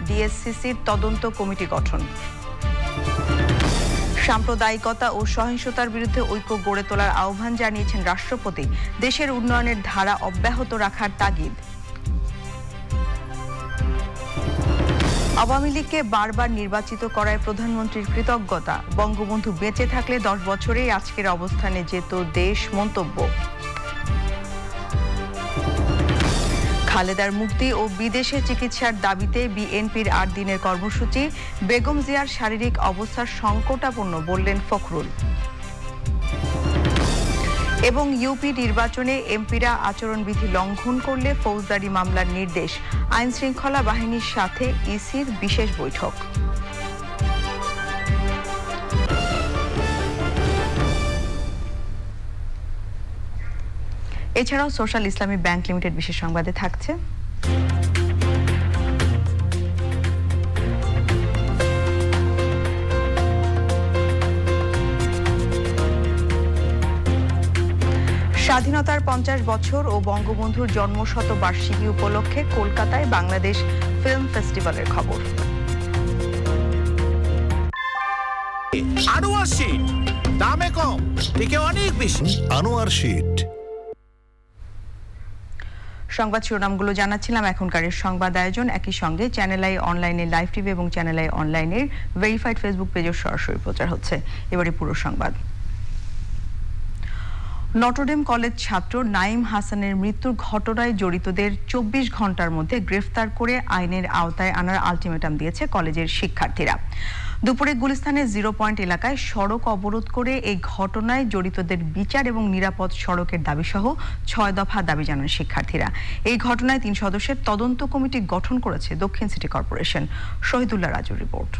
ডিএসসিসির তদন্ত কমিটি গঠন। সাম্প্রদায়িকতা ও সহিংসতার বিরুদ্ধে ঐক্য গড়ে তোলার আহ্বান জানিয়েছেন রাষ্ট্রপতি। দেশের উন্নয়নের ধারা অব্যাহত রাখার তাগিদ। আওয়ামী লীগকে বারবার নির্বাচিত করায় প্রধানমন্ত্রীর কৃতজ্ঞতা। বঙ্গবন্ধু বেঁচে থাকলে 10 বছরেই আজকের অবস্থানে যেত দেশ মন্তব্য। খালেদার মুক্তি ও বিদেশে চিকিৎসার দাবিতে বিএনপির 8 দিনের কর্মসূচি। বেগম জিয়ার শারীরিক অবস্থা সংকটাপন্ন বললেন ফখরুল। এবং ইউপি নির্বাচনে এমপিরা আচরণবিধি লঙ্ঘন করলে ফৌজদারি মামলার নির্দেশ। আইন শৃঙ্খলা বাহিনীর সাথে ইসির বিশেষ বৈঠক। এছাড়াও সোশ্যাল ইসলামী ব্যাংক লিমিটেড বিশেষ সংবাদে থাকছে স্বাধীনতার 50 বছর ও বঙ্গবন্ধুর জন্মশতবার্ষিকী উপলক্ষে কলকাতায় বাংলাদেশ ফিল্ম ফেস্টিভ্যালের খবর। আনোয়ার শীট দামে কম, থেকে অনেক বেশি। আনোয়ার শীট। সংবাদ শিরোনামগুলো জানাচ্ছিলাম। এখনকার সংবাদ আয়োজন একই সঙ্গে চ্যানেল আই অনলাইনের লাইভ টিভি এবং চ্যানেল আই অনলাইনের ভেরিফাইড ফেসবুক পেজের সরাসরি প্রচার হচ্ছে। এবারে পুরো সংবাদ। নটরডেম কলেজ ছাত্র নাঈম হাসানের মৃত্যুর ঘটনায় জড়িতদের 24 ঘন্টার মধ্যে গ্রেফতার করে আইনের আওতায় আনার আলটিমেটাম দিয়েছে কলেজের শিক্ষার্থীরা। দুপুরে গুলিস্তানের 0 পয়েন্ট এলাকায় সড়ক অবরোধ করে এই ঘটনায় জড়িতদের বিচার এবং নিরাপদ সড়কের দাবিসহ 6 দফা দাবি জানান শিক্ষার্থীরা। এই ঘটনায় 3 সদস্যের তদন্ত কমিটি গঠন করেছে দক্ষিণ সিটি কর্পোরেশন। শহীদুল্লাহ রাজুর রিপোর্ট।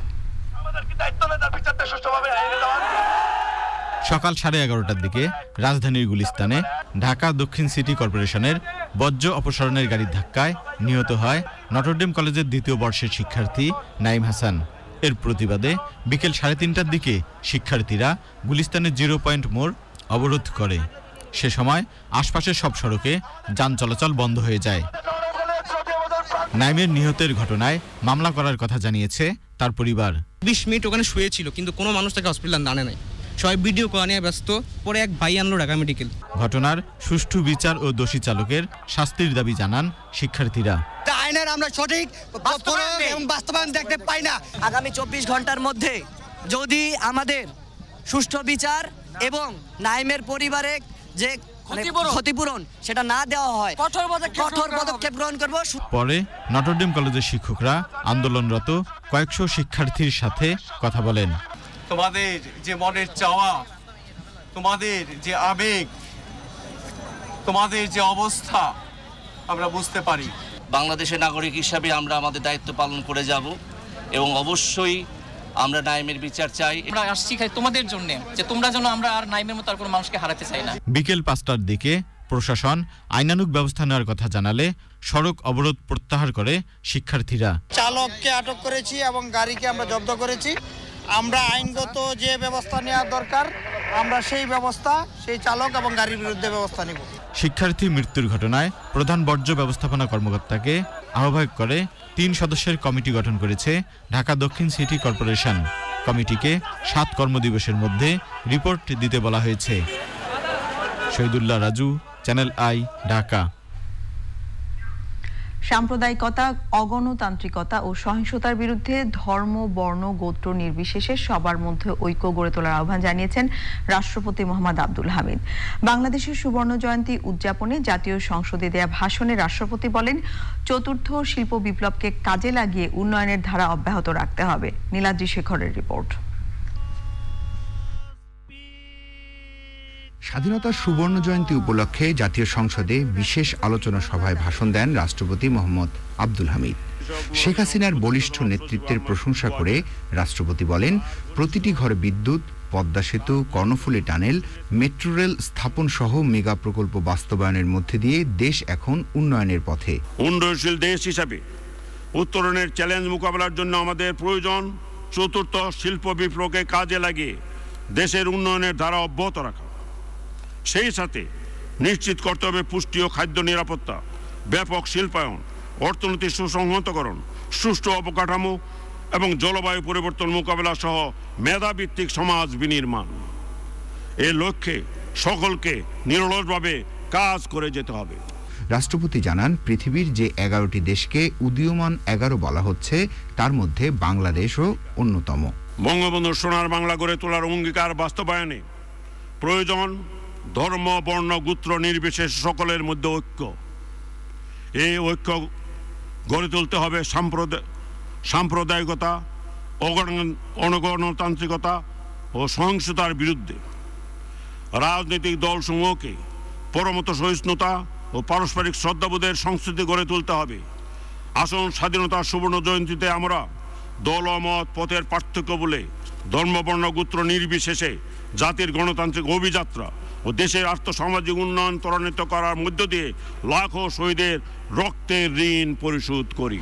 সকাল 11:30টার দিকে রাজধানীর গুলিস্তানে ঢাকা দক্ষিণ সিটি কর্পোরেশনের বর্জ্য অপসারণের গাড়ির ধাক্কায় নিহত হয় নটরডেম কলেজের 2য় বর্ষের শিক্ষার্থী নাঈম হাসান। এর প্রতিবাদে বিকেল 3:30টার দিকে শিক্ষার্থীরা গুলিস্তানের 0 পয়েন্ট মোড় অবরোধ করে। সে সময় আশপাশের সব সড়কে যান চলাচল বন্ধ হয়ে যায়। নাঈমের নিহতের ঘটনায় মামলা করার কথা জানিয়েছে তার পরিবার। 20 মিনিট ওখানে শুয়েছিল, কিন্তু কোনো মানুষ তাকে হসপিটাল আনে নাই। সবাই ভিডিও করা নিয়ে ব্যস্ত। পরে এক ভাই আনলো ঢাকা মেডিকেল। ঘটনার সুষ্ঠু বিচার ও দোষী চালকের শাস্তির দাবি জানান শিক্ষার্থীরা। আইনের আমরা সঠিক বাস্তবায়ন দেখতে পাই না। আগামী 24 ঘন্টার মধ্যে যদি আমাদের সুষ্ঠু বিচার এবং নাঈমের পরিবারে যে ক্ষতিপূরণ সেটা না দেওয়া হয়, কঠোর পদক্ষেপ গ্রহণ করব। পরে নটরডেম কলেজের শিক্ষকরা আন্দোলনরত কয়েকশো শিক্ষার্থীর সাথে কথা বলেন। তোমাদের যে মনের চাওয়া, তোমাদের যে আবেগ, তোমাদের যে অবস্থা আমরা বুঝতে পারি। বাংলাদেশের নাগরিক হিসাবে আমরা আমাদের দায়িত্ব পালন করে যাব এবং অবশ্যই আমরা নাঈমের বিচার চাই। আমরা আসছি তোমাদের জন্য, যে তোমরা যেন আমরা আর নাঈমের মতো আর কোনো মানুষকে হারাতে চাই না। বিকেল 5টার দিকে প্রশাসন আইনানুগ ব্যবস্থা নেওয়ার কথা জানালে সড়ক অবরোধ প্রত্যাহার করে শিক্ষার্থীরা। চালককে আটক করেছি এবং গাড়িকে আমরা জব্দ করেছি। আমরা আইনগত যে ব্যবস্থা নেওয়ার দরকার আমরা সেই চালক এবং গাড়ির বিরুদ্ধে ব্যবস্থা নেব। শিক্ষার্থী মৃত্যুর ঘটনায় প্রধান বর্জ্য ব্যবস্থাপনা কর্মকর্তাকে আহ্বায়ক করে 3 সদস্যের কমিটি গঠন করেছে ঢাকা দক্ষিণ সিটি কর্পোরেশন। কমিটিকে 7 কর্মদিবসের মধ্যে রিপোর্ট দিতে বলা হয়েছে। Shahidullah Raju, channel I, Dhaka. সাম্প্রদায়িকতা, অগণতান্ত্রিকতা ও সহিংসতার বিরুদ্ধে ধর্ম, বর্ণ, গোত্র নির্বিশেষে সবার মধ্যে ঐক্য গড়ে তোলার আহ্বান জানিয়েছেন রাষ্ট্রপতি মোহাম্মদ আব্দুল হামিদ। বাংলাদেশের সুবর্ণ জয়ন্তী উদযাপনে জাতীয় সংসদে দেয়া ভাষণে রাষ্ট্রপতি বলেন, 4র্থ শিল্প বিপ্লবকে কাজে লাগিয়ে উন্নয়নের ধারা অব্যাহত রাখতে হবে। নীলাদ্রি শেখরের রিপোর্ট। স্বাধীনতার সুবর্ণ জয়ন্তী উপলক্ষে জাতীয় সংসদে বিশেষ আলোচনা সভায় ভাষণ দেন রাষ্ট্রপতি মোহাম্মদ আব্দুল হামিদ। শেখ হাসিনার বলিষ্ঠ নেতৃত্বের প্রশংসা করে রাষ্ট্রপতি বলেন, প্রতিটি ঘরে বিদ্যুৎ, পদ্মা সেতু, কর্ণফুলী টানেল, মেট্রো রেল স্থাপন সহ মেগা প্রকল্প বাস্তবায়নের মধ্যে দিয়ে দেশ এখন উন্নয়নের পথে। উন্নয়নশীল দেশ হিসাবে উত্তরণের চ্যালেঞ্জ মোকাবেলার জন্য আমাদের প্রয়োজন 4র্থ শিল্প বিপ্লবকে কাজে লাগিয়ে দেশের উন্নয়নের ধারা অব্যাহত রাখা। সেই সাথে নিশ্চিত করতে হবে পুষ্টি ও খাদ্য নিরাপত্তা, ব্যাপক শিল্পায়ন, অর্থনীতির সুসংহতকরণ, সুষ্ঠু অবকাঠামো এবং জলবায়ু পরিবর্তন মোকাবেলা সহ মেধাভিত্তিক সমাজ বিনির্মাণ। এই লক্ষ্যে সকলকে নিরলসভাবে কাজ করে যেতে হবে। রাষ্ট্রপতি জানান, পৃথিবীর যে 11টি দেশকে উদীয়মান 11 বলা হচ্ছে তার মধ্যে বাংলাদেশও অন্যতম। বঙ্গবন্ধু সোনার বাংলা গড়ে তোলার অঙ্গীকার বাস্তবায়নে প্রয়োজন ধর্ম, বর্ণ, গোত্র নির্বিশেষে সকলের মধ্যে ঐক্য। এই ঐক্য গড়ে তুলতে হবে সাম্প্রদায়িকতা, অগণতান্ত্রিকতা ও সহিংসতার বিরুদ্ধে। রাজনৈতিক দলসমূহকে পরমত সহিষ্ণুতা ও পারস্পরিক শ্রদ্ধাবোধের সংস্কৃতি গড়ে তুলতে হবে। আসুন স্বাধীনতার সুবর্ণ জয়ন্তীতে আমরা দল ও মত পথের পার্থক্য বলে ধর্ম, বর্ণ, গোত্র নির্বিশেষে জাতির গণতান্ত্রিক অভিযাত্রা ও দেশের আর্থসামাজিক উন্নয়ন ত্বরান্বিত করার মধ্য দিয়ে লাখো শহীদের রক্তের ঋণ পরিশোধ করি।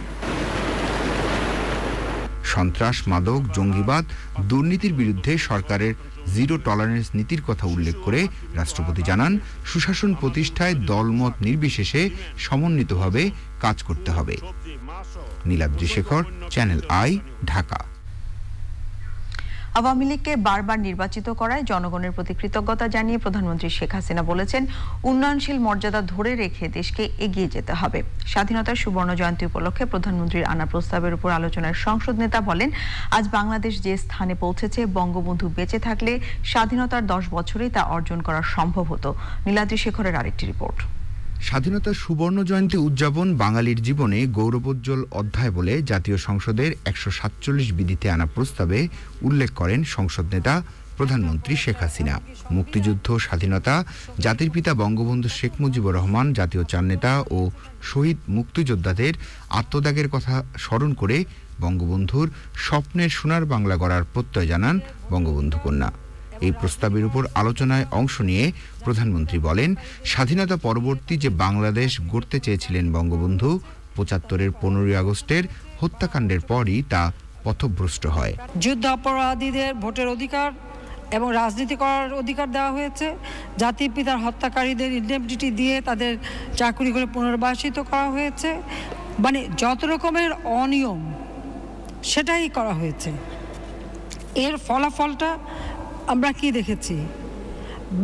সন্ত্রাস, মাদক, জঙ্গিবাদ, দুর্নীতির বিরুদ্ধে সরকারের জিরো টলারেন্স নীতির কথা উল্লেখ করে রাষ্ট্রপতি জানান, সুশাসন প্রতিষ্ঠায় দলমত নির্বিশেষে সমন্বিতভাবে কাজ করতে হবে। Niladri Shekhar, channel I, Dhaka. আওয়ামী লীগকে বারবার নির্বাচিত করায় জনগণের প্রতি কৃতজ্ঞতা জানিয়ে প্রধানমন্ত্রী শেখ হাসিনা বলেছেন, উন্নয়নশীল মর্যাদা ধরে রেখে দেশকে এগিয়ে যেতে হবে। স্বাধীনতার সুবর্ণ জয়ন্তী উপলক্ষে প্রধানমন্ত্রীর আনা প্রস্তাবের উপর আলোচনায় সংসদ নেতা বলেন, আজ বাংলাদেশ যে স্থানে পৌঁছেছে বঙ্গবন্ধু বেঁচে থাকলে স্বাধীনতার 10 বছরেই তা অর্জন করা সম্ভব হতো। নীলাদ্রি শেখরের আরেকটি রিপোর্ট। স্বাধীনতার সুবর্ণ জয়ন্তী উদযাপন বাঙালির জীবনে গৌরবোজ্জ্বল অধ্যায় বলে জাতীয় সংসদের 147 বিধিতে আনা প্রস্তাবে উল্লেখ করেন সংসদ নেতা প্রধানমন্ত্রী শেখ হাসিনা। মুক্তিযুদ্ধ, স্বাধীনতা, জাতির পিতা বঙ্গবন্ধু শেখ মুজিবুর রহমান, জাতীয় চার নেতা ও শহীদ মুক্তিযোদ্ধাদের আত্মত্যাগের কথা স্মরণ করে বঙ্গবন্ধুর স্বপ্নের সোনার বাংলা গড়ার প্রত্যয় জানান বঙ্গবন্ধু কন্যা। এই প্রস্তাবের উপর আলোচনায় অংশ নিয়ে প্রধানমন্ত্রী বলেন, স্বাধীনতা পরবর্তী যে বাংলাদেশ গড়তে চেয়েছিলেন বঙ্গবন্ধু, 75-এর 15ই আগস্টের হত্যাকাণ্ডের পরই তা পথভ্রষ্ট হয়। যুদ্ধ অপরাধীদের ভোটের অধিকার এবং রাজনীতি করার অধিকার দেওয়া হয়েছে। জাতির পিতার হত্যাকারীদের ইনডেমনিটি দিয়ে তাদের চাকরিগুলো পুনর্বাসিত করা হয়েছে। মানে যত রকমের অনিয়ম সেটাই করা হয়েছে। এর ফলাফলটা আমরা কি দেখেছি?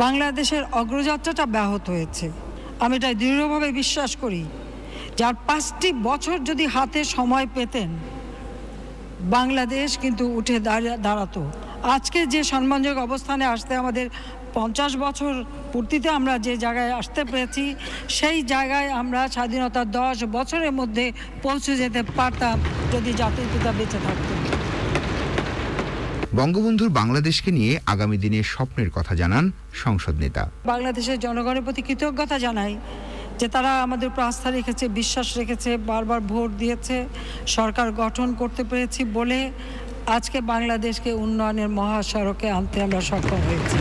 বাংলাদেশের অগ্রযাত্রাটা ব্যাহত হয়েছে। আমি এটা দৃঢ়ভাবে বিশ্বাস করি, যার 5টি বছর যদি হাতে সময় পেতেন বাংলাদেশ কিন্তু উঠে দাঁড়াতো। আজকে যে সম্মানজনক অবস্থানে আসতে আমাদের 50 বছর পূর্তিতে আমরা যে জায়গায় আসতে পেরেছি, সেই জায়গায় আমরা স্বাধীনতার 10 বছরের মধ্যে পৌঁছে যেতে পারতাম যদি জাতির পিতা বেঁচে থাকতেন। বঙ্গবন্ধুর বাংলাদেশকে নিয়ে আগামী দিনে স্বপ্নের কথা জানান সংসদ নেতা। বাংলাদেশের জনগণের প্রতি কৃতজ্ঞতা জানাই যে তারা আমাদের উপর আস্থা রেখেছে, বিশ্বাস রেখেছে, বারবার ভোট দিয়েছে, সরকার গঠন করতে পেরেছি বলে আজকে বাংলাদেশকে উন্নয়নের মহাসড়কে আনতে আমরা সক্ষম হয়েছি।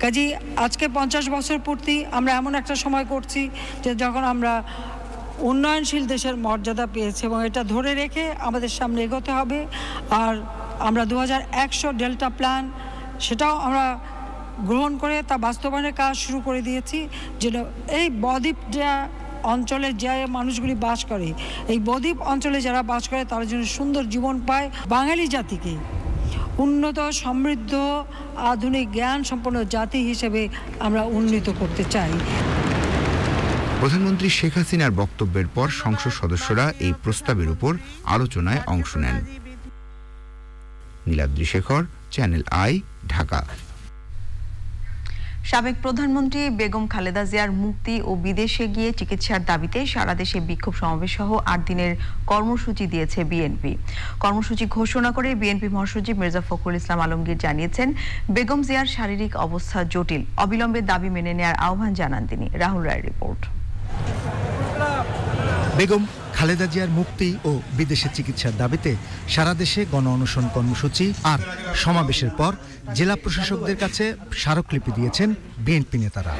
কাজী আজকে 50 বছর পূর্তি আমরা এমন একটা সময় করছি যে যখন আমরা উন্নয়নশীল দেশের মর্যাদা পেয়েছে এবং এটা ধরে রেখে আমাদের সামনে এগোতে হবে। আর আমরা 2100 ডেল্টা প্ল্যান সেটাও আমরা গ্রহণ করে তা বাস্তবায়নের কাজ শুরু করে দিয়েছি, যেন এই বদ্বীপ অঞ্চলে যে মানুষগুলি বাস করে, এই বদ্বীপ অঞ্চলে যারা বাস করে তারা যেন সুন্দর জীবন পায়। বাঙালি জাতিকে উন্নত, সমৃদ্ধ, আধুনিক, জ্ঞান সম্পন্ন জাতি হিসেবে আমরা উন্নীত করতে চাই। প্রধানমন্ত্রী শেখ হাসিনার বক্তব্যের পর সংসদ সদস্যরা এই প্রস্তাবের উপর আলোচনায় অংশ নেন। Niladri Shekhar, channel I, Dhaka. সাবেক প্রধানমন্ত্রী বেগম খালেদা জিয়ার মুক্তি ও বিদেশে গিয়ে চিকিৎসার দাবিতে সারা দেশে বিক্ষোভ সমাবেশ সহ 8 দিনের কর্মসূচি দিয়েছে বিএনপি। কর্মসূচি ঘোষণা করে বিএনপি মহাসচিব মির্জা ফখরুল ইসলাম আলমগীর জানিয়েছেন, বেগম জিয়ার শারীরিক অবস্থা জটিল, অবিলম্বে দাবি মেনে নেওয়ার আহ্বান জানান তিনি। রাহুল রায়ের রিপোর্ট। বেগম খালেদা জিয়ার মুক্তি ও বিদেশে চিকিৎসার দাবিতে সারা দেশে গণ অনশন কর্মসূচি আর সমাবেশের পর জেলা প্রশাসকদের কাছে স্মারকলিপি দিয়েছেন বিএনপি নেতারা।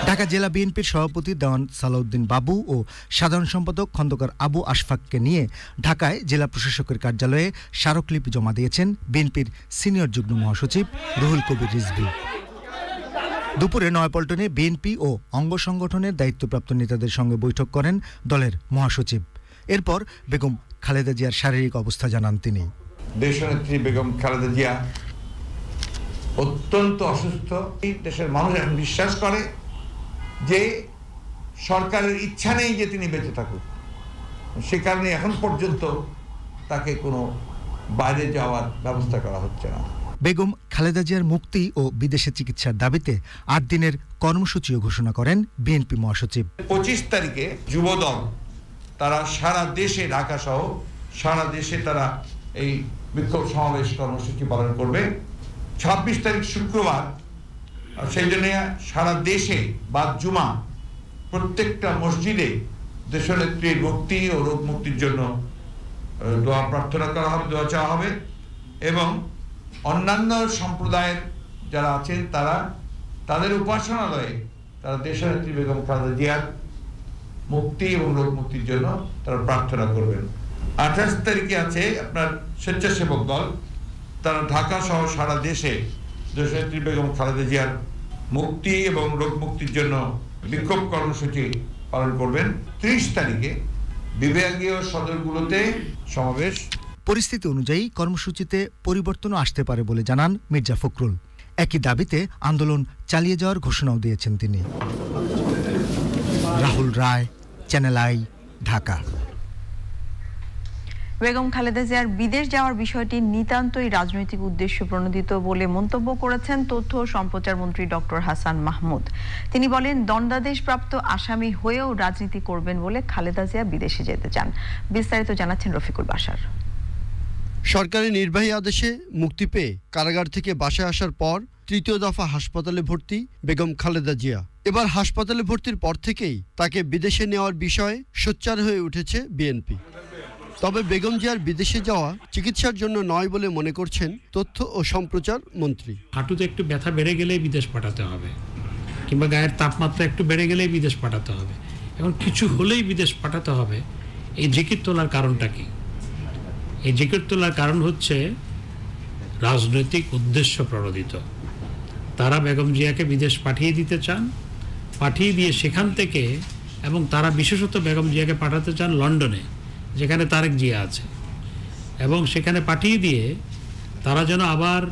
ঢাকা জেলা বিএনপির সভাপতি দেওয়ান সালাউদ্দিন বাবু ও সাধারণ সম্পাদক খন্দকার আবু আশফাককে নিয়ে ঢাকায় জেলা প্রশাসকের কার্যালয়ে স্মারকলিপি জমা দিয়েছেন বিএনপির সিনিয়র যুগ্ম মহাসচিব রুহুল কবির রিজভী। দুপুরে নয়াপল্টনে বিএনপি ও অঙ্গ সংগঠনের দায়িত্বপ্রাপ্ত নেতাদের সঙ্গে বৈঠক করেন দলের মহাসচিব। এরপর বেগম খালেদা জিয়ার শারীরিক অবস্থা জানান তিনি। দেশনেত্রী বেগম খালেদা জিয়া অত্যন্ত অসুস্থ। দেশের মানুষ এখন বিশ্বাস করে যে সরকারের ইচ্ছা নেই যে তিনি বেঁচে থাকুক, সে কারণে এখন পর্যন্ত তাকে কোনো বাইরে যাওয়ার ব্যবস্থা করা হচ্ছে না। বেগম খালেদা জিয়ার মুক্তি ও বিদেশে চিকিৎসার দাবিতে 8 দিনের কর্মসূচিও ঘোষণা করেন বিএনপি মহাসচিব। 25 তারিখে যুবদল তারা সারা দেশে, ঢাকা সহ সারা দেশে তারা এই বিক্ষোভ সমাবেশ কর্মসূচি পালন করবে। 26 তারিখ শুক্রবার, সেই জন্য সারা দেশে বাদ জুমা প্রত্যেকটা মসজিদে দেশনেত্রীর মুক্তি ও রোগ মুক্তির জন্য দোয়া প্রার্থনা করা হবে, দোয়া চাওয়া হবে। এবং অন্যান্য সম্প্রদায়ের যারা আছেন তারা তাদের উপাসনালয়ে তারা দেশনেত্রী বেগম খালেদা জিয়ার মুক্তি এবং রোগ মুক্তির জন্য তারা প্রার্থনা করবেন। 28 তারিখে আছে আপনার স্বেচ্ছাসেবক দল, তারা ঢাকা সহ সারা দেশে দেশনেত্রী বেগম খালেদা জিয়ার মুক্তি এবং রোগ মুক্তির জন্য বিক্ষোভ কর্মসূচি পালন করবেন। 30 তারিখে বিভাগীয় সদরগুলোতে সমাবেশ। পরিস্থিতি অনুযায়ী কর্মসূচিতে পরিবর্তনও আসতে পারে বলে জানান মির্জা ফখরুল। একই দাবিতে আন্দোলন চালিয়ে যাওয়ার ঘোষণাও দিয়েছেন তিনি। রাহুল রায়, চ্যানেল আই, ঢাকা। বেগম খালেদা জিয়ার বিদেশ যাওয়ার বিষয়টি নিতান্তই রাজনৈতিক উদ্দেশ্য প্রণোদিত বলে মন্তব্য করেছেন তথ্য ও সম্প্রচার মন্ত্রী ডক্টর হাসান মাহমুদ। তিনি বলেন, দণ্ডাদেশপ্রাপ্ত আসামি হয়েও রাজনীতি করবেন বলে খালেদা জিয়া বিদেশে যেতে চান। বিস্তারিত জানাচ্ছেন রফিকুল বাশার। সরকারি নির্বাহী আদেশে মুক্তি পেয়ে কারাগার থেকে বাসায় আসার পর তৃতীয় দফা হাসপাতালে ভর্তি বেগম খালেদা জিয়া। এবার হাসপাতালে ভর্তির পর থেকেই তাকে বিদেশে নেওয়ার বিষয়ে সোচ্চার হয়ে উঠেছে বিএনপি। তবে বেগম জিয়ার বিদেশে যাওয়া চিকিৎসার জন্য নয় বলে মনে করছেন তথ্য ও সম্প্রচার মন্ত্রী। হাঁটুতে একটু ব্যথা বেড়ে গেলেই বিদেশ পাঠাতে হবে, কিংবা গায়ের তাপমাত্রা একটু বেড়ে গেলেই বিদেশ পাঠাতে হবে, এখন কিছু হলেই বিদেশ পাঠাতে হবে। এই জিকির তোলার কারণটা কি? এই জিকির তোলার কারণ হচ্ছে রাজনৈতিক উদ্দেশ্য প্রণোদিত। তারা বেগম জিয়াকে বিদেশ পাঠিয়ে দিতে চান, পাঠিয়ে দিয়ে সেখান থেকে, এবং তারা বিশেষত বেগম জিয়াকে পাঠাতে চান লন্ডনে, যেখানে তারেক জিয়া আছে, এবং সেখানে পাঠিয়ে দিয়ে তারা যেন আবার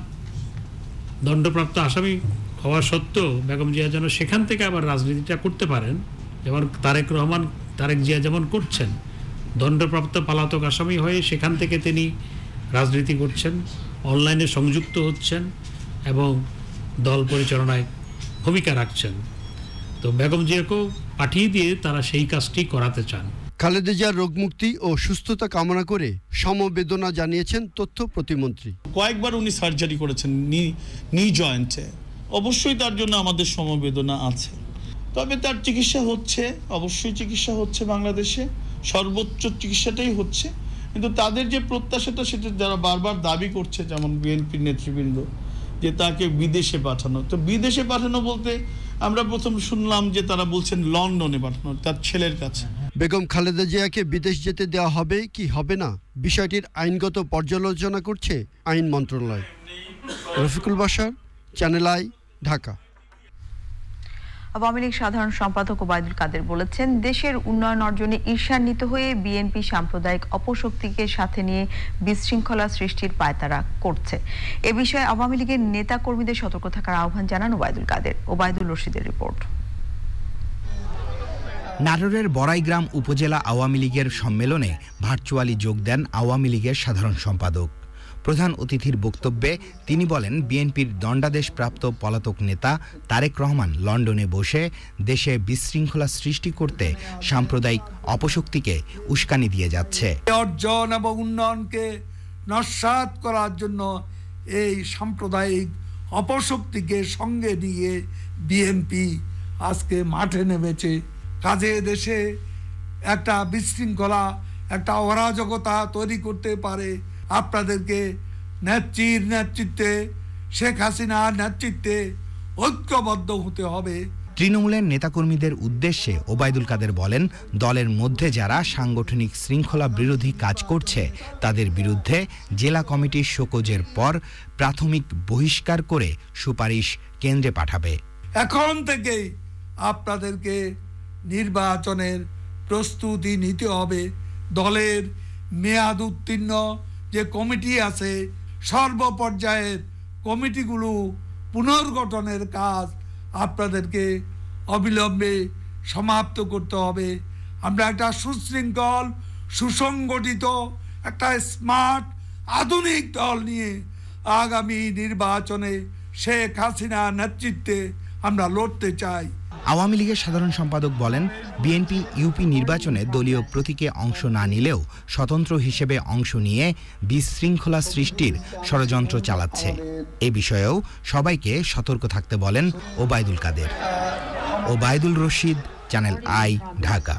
দণ্ডপ্রাপ্ত আসামি হওয়া সত্ত্বেও বেগম জিয়া যেন সেখান থেকে আবার রাজনীতিটা করতে পারেন, যেমন তারেক জিয়া যেমন করছেন। দণ্ডপ্রাপ্ত পলাতক আসামি হয়ে সেখান থেকে তিনি রাজনীতি করছেন, অনলাইনে সংযুক্ত হচ্ছেন এবং দল পরিচালনায় ভূমিকা রাখছেন। তো বেগম জিয়াকেও পাঠিয়ে দিয়ে তারা সেই কাজটি করাতে চান। খালেদা জিয়ার রোগমুক্তি ও সুস্থতা কামনা করে সমবেদনা জানিয়েছেন তথ্য প্রতিমন্ত্রী। কয়েকবার উনি সার্জারি করেছেন নি জয়েন্টে, অবশ্যই তার জন্য আমাদের সমবেদনা আছে। তবে তার চিকিৎসা হচ্ছে, অবশ্যই চিকিৎসা হচ্ছে, বাংলাদেশে সর্বোচ্চ চিকিৎসাটাই হচ্ছে। কিন্তু তাদের যে প্রত্যাশাটা, সেটা যারা বারবার দাবি করছে, যেমন বিএনপির নেতৃবৃন্দ, যে তাকে বিদেশে পাঠানো। তো বিদেশে পাঠানো বলতে আমরা প্রথম শুনলাম যে তারা বলছেন লন্ডনে পাঠানো, তার ছেলের কাছে। বেগম খালেদা জিয়াকে বিদেশ যেতে দেওয়া হবে কি হবে না, বিষয়টির আইনগত পর্যালোচনা করছে আইন মন্ত্রণালয়। Rafiqul Bashar, channel I, Dhaka. Awami League সাধারণ সম্পাদক ওবায়দুল কাদের বলেছেন, দেশের উন্নয়ন অর্জনে ঈর্ষান্বিত হয়ে বিএনপি সাম্প্রদায়িক অপশক্তিকে সাথে নিয়ে বিশৃঙ্খলা সৃষ্টির পায়তারা করছে। এ বিষয়ে আওয়ামী লীগের নেতা কর্মীদের সতর্ক থাকার আহ্বান জানান ওবায়দুল কাদের। ওবায়দুল রশিদের রিপোর্ট। নাটোরের বড়াইগ্রাম উপজেলা আওয়ামী লীগের সম্মেলনে ভার্চুয়ালি যোগ দেন আওয়ামী লীগের সাধারণ সম্পাদক। প্রধান অতিথির বক্তব্যে তিনি বলেন, বিএনপির দণ্ডাদেশপ্রাপ্ত পলাতক নেতা তারেক রহমান লন্ডনে বসে দেশে বিশৃঙ্খলা সৃষ্টি করতে সাম্প্রদায়িক অপশক্তিকে উস্কানি দিয়ে যাচ্ছে। অর্জন এবং উন্নয়নকে নস্যাৎ করার জন্য এই সাম্প্রদায়িক অপশক্তিকে সঙ্গে নিয়ে বিএনপি আজকে মাঠে নেমেছে। কাজে দেশে একটা বিশৃঙ্খলা, একটা অরাজকতা তৈরি করতে পারে। আপনাদেরকে নেত্রীর নেতৃত্বে, শেখ হাসিনার নেতৃত্বে ঐক্যবদ্ধ হতে হবে। তৃণমূলের নেতাকর্মীদের উদ্দেশ্যে ওবায়দুল কাদের বলেন, দলের মধ্যে যারা সাংগঠনিক শৃঙ্খলা বিরোধী কাজ করছে তাদের বিরুদ্ধে জেলা কমিটির শোকজের পর প্রাথমিক বহিষ্কার করে সুপারিশ কেন্দ্রে পাঠাবে। এখন থেকেই আপনাদেরকে নির্বাচনের প্রস্তুতি নিতে হবে। দলের মেয়াদ উত্তীর্ণ যে কমিটি আছে সর্বপর্যায়ের কমিটিগুলো পুনর্গঠনের কাজ আপনাদেরকে অবিলম্বে সমাপ্ত করতে হবে। আমরা একটা সুশৃঙ্খল সুসংগঠিত একটা স্মার্ট আধুনিক দল নিয়ে আগামী নির্বাচনে শেখ হাসিনার নেতৃত্বে আমরা লড়তে চাই। আওয়ামী লীগের সাধারণ সম্পাদক বলেন, বিএনপি ইউপি নির্বাচনে দলীয় প্রতীকে অংশ না নিলেও স্বতন্ত্র হিসেবে অংশ নিয়ে বিশৃঙ্খলা সৃষ্টির ষড়যন্ত্র চালাচ্ছে। এ বিষয়েও সবাইকে সতর্ক থাকতে বলেন Obaidul Quader. Obaidul Rashid, channel I, Dhaka.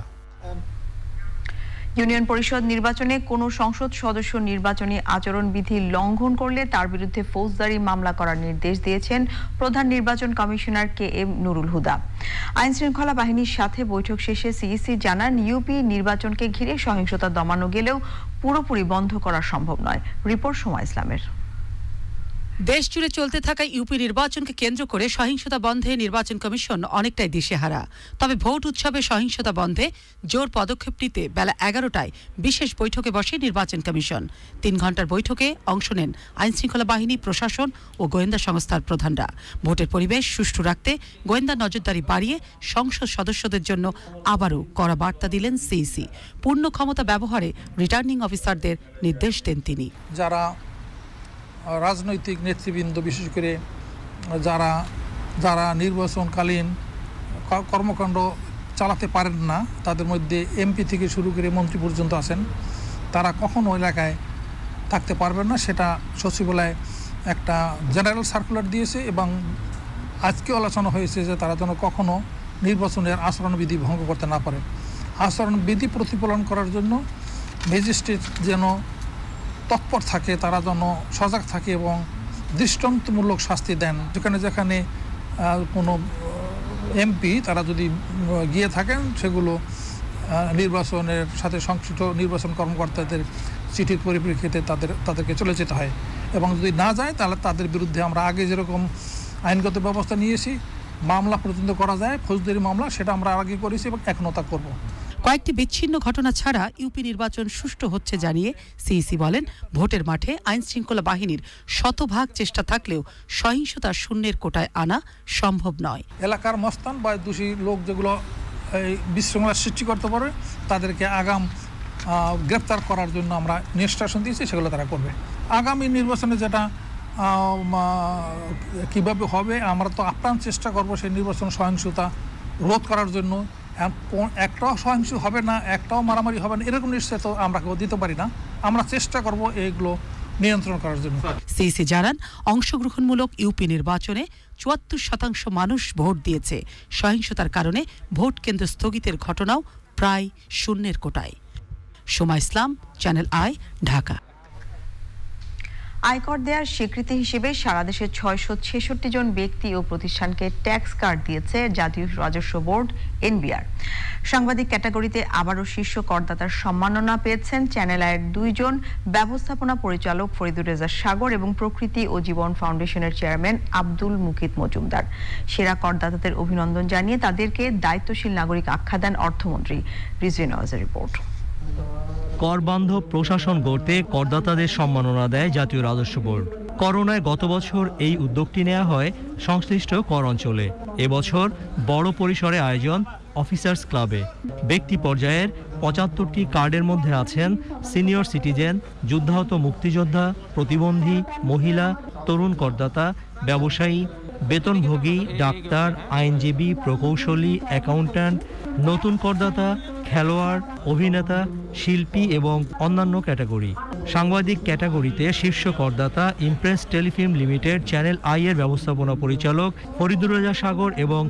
Union পরিষদ নির্বাচনে কোনো সংসদ সদস্য নির্বাচনী আচরণবিধি লঙ্ঘন করলে তার বিরুদ্ধে ফৌজদারি মামলা করার নির্দেশ দিয়েছেন প্রধান নির্বাচন কমিশনার KM নুরুল হুদা। আইন শৃঙ্খলা বাহিনীর সাথে বৈঠক শেষে সিইসি জানান, ইউপি নির্বাচনকে ঘিরে সহিংসতা দমানো গেলেও পুরোপুরি বন্ধ করা সম্ভব নয়। রিপোর্ট সোমা ইসলামের। দেশ জুড়ে চলতে থাকা ইউপি নির্বাচনকে কেন্দ্র করে সহিংসতা বন্ধে নির্বাচন কমিশন অনেকটাই দিশেহারা। তবে ভোট উৎসবে সহিংসতা বন্ধে জোর পদক্ষেপ নিতে বেলা 11টায় বিশেষ বৈঠকে বসে নির্বাচন কমিশন। 3 ঘন্টার বৈঠকে অংশ নেন আইনশৃঙ্খলা বাহিনী, প্রশাসন ও গোয়েন্দা সংস্থার প্রধানরা। ভোটের পরিবেশ সুষ্ঠু রাখতে গোয়েন্দা নজরদারি বাড়িয়ে সংসদ সদস্যদের জন্য আবারও কড়া বার্তা দিলেন সিইসি। পূর্ণ ক্ষমতা ব্যবহারে রিটার্নিং অফিসারদের নির্দেশ দেন তিনি। যারা রাজনৈতিক নেতৃবৃন্দ, বিশেষ করে যারা নির্বাচনকালীন কর্মকাণ্ড চালাতে পারেন না, তাদের মধ্যে এমপি থেকে শুরু করে মন্ত্রী পর্যন্ত আছেন, তারা কখনো এলাকায় থাকতে পারবেন না। সেটা সচিবালয় একটা জেনারেল সার্কুলার দিয়েছে এবং আজকে আলোচনা হয়েছে যে তারা যেন কখনো নির্বাচনের আচরণবিধি ভঙ্গ করতে না পারে। আচরণবিধি প্রতিপালন করার জন্য ম্যাজিস্ট্রেট যেন তৎপর থাকে, তারা যেন সজাগ থাকে এবং দৃষ্টান্তমূলক শাস্তি দেন। যেখানে কোনো এমপি তারা যদি গিয়ে থাকেন, সেগুলো নির্বাচনের সাথে সংশ্লিষ্ট নির্বাচন কর্মকর্তাদের চিঠির পরিপ্রেক্ষিতে তাদেরকে চলে যেতে হয় এবং যদি না যায় তাহলে তাদের বিরুদ্ধে আমরা আগে যেরকম আইনগত ব্যবস্থা নিয়েছি, মামলা পর্যন্ত করা যায়, ফৌজদারি মামলা, সেটা আমরা আগে করেছি এবং এখনও তা করব। কয়েকটি বিচ্ছিন্ন ঘটনা ছাড়া ইউপি নির্বাচন সুষ্ঠু হচ্ছে জানিয়ে সিইসি বলেন, ভোটের মাঠে আইন শৃঙ্খলা বাহিনীর শতভাগ চেষ্টা থাকলেও সহিংসতা শূন্যের কোটায় আনা সম্ভব নয়। এলাকার মস্তান বা দোষী লোক যেগুলো এই বিশৃঙ্খলা সৃষ্টি করতে পারে, তাদেরকে আগাম গ্রেপ্তার করার জন্য আমরা নির্দেশন দিয়েছি, সেগুলো তারা করবে। আগামী নির্বাচনে যেটা কিভাবে হবে, আমরা তো আপ্রাণ চেষ্টা করব সেই নির্বাচন সহিংসতা রোধ করার জন্য। একটাও সহিংস হবে না, একটাও মারামারি হবে না, এরকম নিশ্চয় তো আমরা কেউ দিতে পারি না। আমরা চেষ্টা করব এইগুলো নিয়ন্ত্রণ করার জন্য। সিইসি জানান, অংশগ্রহণমূলক ইউপি নির্বাচনে ৭৪% মানুষ ভোট দিয়েছে। সহিংসতার কারণে ভোট কেন্দ্র স্থগিতের ঘটনাও প্রায় শূন্যের কোটায়। সোমা ইসলাম, চ্যানেল আই, ঢাকা। আয়কর দেওয়ার স্বীকৃতি হিসেবে সারা দেশে ৬৬৬ জন ব্যক্তি ও প্রতিষ্ঠানকে ট্যাক্স কার্ড দিয়েছে জাতীয় রাজস্ব বোর্ড NBR। সাংবাদিক ক্যাটাগরিতে আবারও শীর্ষ করদাতার সম্মাননা পেয়েছেন চ্যানেল আইয়ের 2 জন ব্যবস্থাপনা পরিচালক ফরিদুর রেজা সাগর এবং প্রকৃতি ও জীবন ফাউন্ডেশনের চেয়ারম্যান আব্দুল মুকিত মজুমদার। সেরা করদাতাদের অভিনন্দন জানিয়ে তাদেরকে দায়িত্বশীল নাগরিক আখ্যা দেন অর্থমন্ত্রী রিজভী নওয়াজের রিপোর্ট। করবান্ধব প্রশাসন গড়তে করদাতাদের সম্মাননা দেয় জাতীয় রাজস্ব বোর্ড। করোনায় গত বছর এই উদ্যোগটি নেওয়া হয় সংশ্লিষ্ট কর অঞ্চলে। এবছর বড় পরিসরে আয়োজন অফিসার্স ক্লাবে। ব্যক্তি পর্যায়ের ৭৫টি কার্ডের মধ্যে আছেন সিনিয়র সিটিজেন, যুদ্ধাহত মুক্তিযোদ্ধা, প্রতিবন্ধী, মহিলা, তরুণ করদাতা, ব্যবসায়ী, বেতনভোগী, ডাক্তার, আইনজীবী, প্রকৌশলী, অ্যাকাউন্ট্যান্ট, নতুন করদাতা, খেলোয়াড়, অভিনেতা, শিল্পী এবং অন্যান্য ক্যাটাগরি। সাংবাদিক ক্যাটাগরিতে শীর্ষ করদাতা Impress Telefilm Limited channel I এর ব্যবস্থাপনা পরিচালক ফরিদুর রেজা সাগর এবং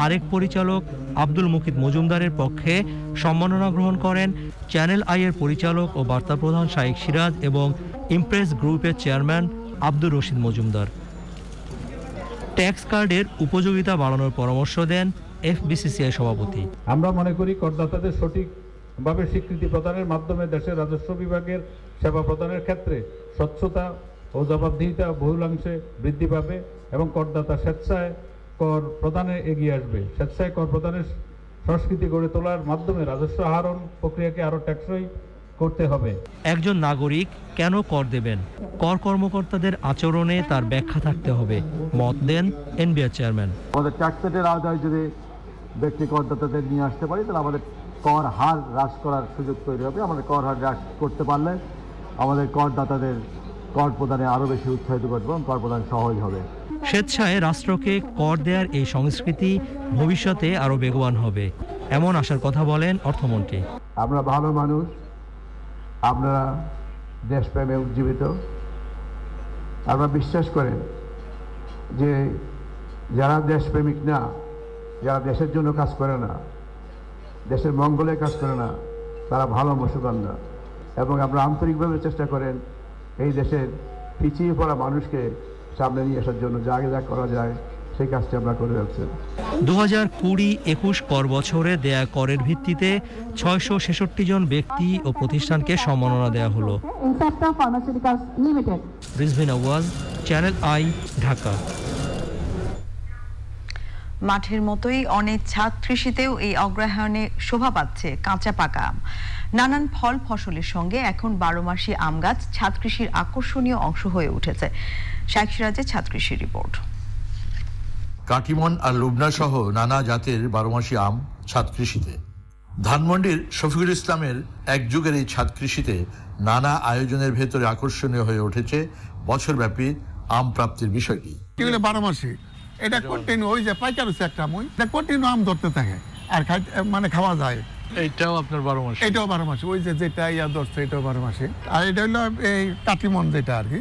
আরেক পরিচালক আব্দুল মুকিত মজুমদারের পক্ষে সম্মাননা গ্রহণ করেন চ্যানেল আই এর পরিচালক ও বার্তা প্রধান শাইখ সিরাজ এবং ইমপ্রেস গ্রুপের চেয়ারম্যান আব্দুর রশিদ মজুমদার। ট্যাক্স কার্ডের উপযোগিতা বাড়ানোর পরামর্শ দেন FBCCI সভাপতি। আমরা মনে করি করদাতাদের সঠিকভাবে স্বীকৃতি প্রদানের মাধ্যমে দেশের রাজস্ব বিভাগের সেবা প্রদানের ক্ষেত্রে স্বচ্ছতা ও জবাবদিহিতা বহুলাংশে বৃদ্ধি পাবে এবং করদাতা স্বেচ্ছায় কর প্রদানে এগিয়ে আসবে। স্বেচ্ছায় কর প্রদানের সংস্কৃতি গড়ে তোলার মাধ্যমে রাজস্ব আহরণ প্রক্রিয়াকে আরও টেকসই করতে হবে। একজন নাগরিক কেন কর দেবেন? কর কর্মকর্তাদের আচরণে তার ব্যাখ্যা থাকতে হবে, মত দেন এনবিআর চেয়ারম্যান। আমাদের ট্যাক্স সেটের আওতায় যদি ব্যক্তি করদাতাদের নিয়ে আসতে পারি তাহলে আমাদের কর হার হ্রাস করার সুযোগ তৈরি হবে। আমাদের কর হার হ্রাস করতে পারলে আমাদের করদাতাদের কর প্রদানে আরও বেশি উৎসাহিত করবে এবং কর প্রদান সহজ হবে। স্বেচ্ছায় রাষ্ট্রকে কর দেওয়ার এই সংস্কৃতি ভবিষ্যতে আরও বেগবান হবে, এমন আশার কথা বলেন অর্থমন্ত্রী। আমরা ভালো মানুষ, আপনারা দেশপ্রেমে উজ্জীবিত। আমরা বিশ্বাস করেন যে যারা দেশপ্রেমিক না, যারা দেশের জন্য কাজ করে না, দেশের মঙ্গলে কাজ করে না, তারা ভালো মুসলমান না। এবং আমরা আন্তরিকভাবে চেষ্টা করেন এই দেশের পিছিয়ে পড়া মানুষকে সামনে নিয়ে আসার জন্য যা আগে যা করা যায় সেই কাজটি আমরা করে যাচ্ছি। 2020-21 কর বছরে দেয়া করের ভিত্তিতে 666 জন ব্যক্তি ও প্রতিষ্ঠানকে সম্মাননা দেওয়া হলো। রিজভিন আওয়াজ, চ্যানেল আই, ঢাকা। মাঠের মতোই অনেক ছাদ কৃষিতেও এই অগ্রহায়ণে শোভা পাচ্ছে কাঁচা পাকা আম। নানান ফল ফসলের সঙ্গে এখন 12 মাসি আম গাছ ছাদ কৃষির আকর্ষণীয় অংশ হয়ে উঠেছে। শাইখ সিরাজের ছাদ কৃষির রিপোর্ট। কাটিমন আর লুবনা সহ নানা জাতের 12 মাসি আম ছাদ কৃষিতে। ধানমন্ডির শফিকুল ইসলামের এক যুগের এই ছাদ কৃষিতে নানা আয়োজনের ভেতরে আকর্ষণীয় হয়ে উঠেছে বছরব্যাপী আম প্রাপ্তির বিষয়টি। 12 মাসি এটা কন্টিনিউ, ওই যে পাইকার হচ্ছে একটা মই, এটা কন্টিনিউ আম ধরতে থাকে আর মানে খাওয়া যায়। এইটাও আপনার 12 মাসি? এটাও 12 মাসি, ওই যে যেটা ধরছে এটাও 12 মাসি। আর এটা হলো এই কাটিমন যেটা আর কি,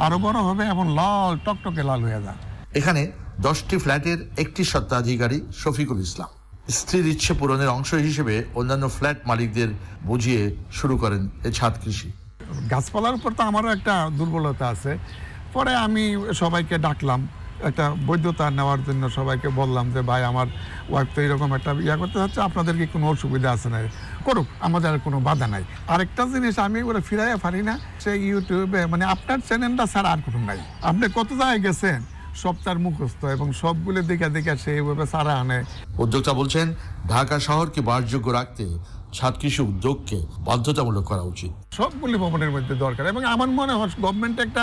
আরো বড় হবে, এমন লাল টকটকে লাল হয়ে যায়। এখানে 10টি ফ্ল্যাটের একটি স্বত্বাধিকারী শফিকুল ইসলাম স্ত্রীর ইচ্ছে পূরণের অংশ হিসেবে অন্যান্য ফ্ল্যাট মালিকদের বুঝিয়ে শুরু করেন এই ছাদ কৃষি। গাছপালার উপর তো আমারও একটা দুর্বলতা আছে। পরে আমি সবাইকে ডাকলাম একটা বৈধতা নেওয়ার জন্য, সবাইকে বললাম যে ভাই আমার ওয়াইফ তো এরকম একটা করতে হচ্ছে, আপনাদের কি কোনো অসুবিধা আছে না? করুক, আমাদের কোনো বাধা নাই। আরেকটা জিনিস আমি ওরা ফিরাইয়া পারি না, সেই ইউটিউবে মানে আপনার চ্যানেলটা ছাড়া আর কোনো নাই। আপনি কত জায়গায় গেছেন সব তার মুখস্থ এবং সবগুলো দেখে দেখে সেইভাবে সারা আনে। উদ্যোক্তা বলছেন ঢাকা শহরকে বাসযোগ্য রাখতে ছাদ কৃষি উদ্যোগকে বাধ্যতামূলক করা উচিত। সবগুলি ভবনের মধ্যে দরকার এবং আমার মনে হয় গভর্নমেন্ট একটা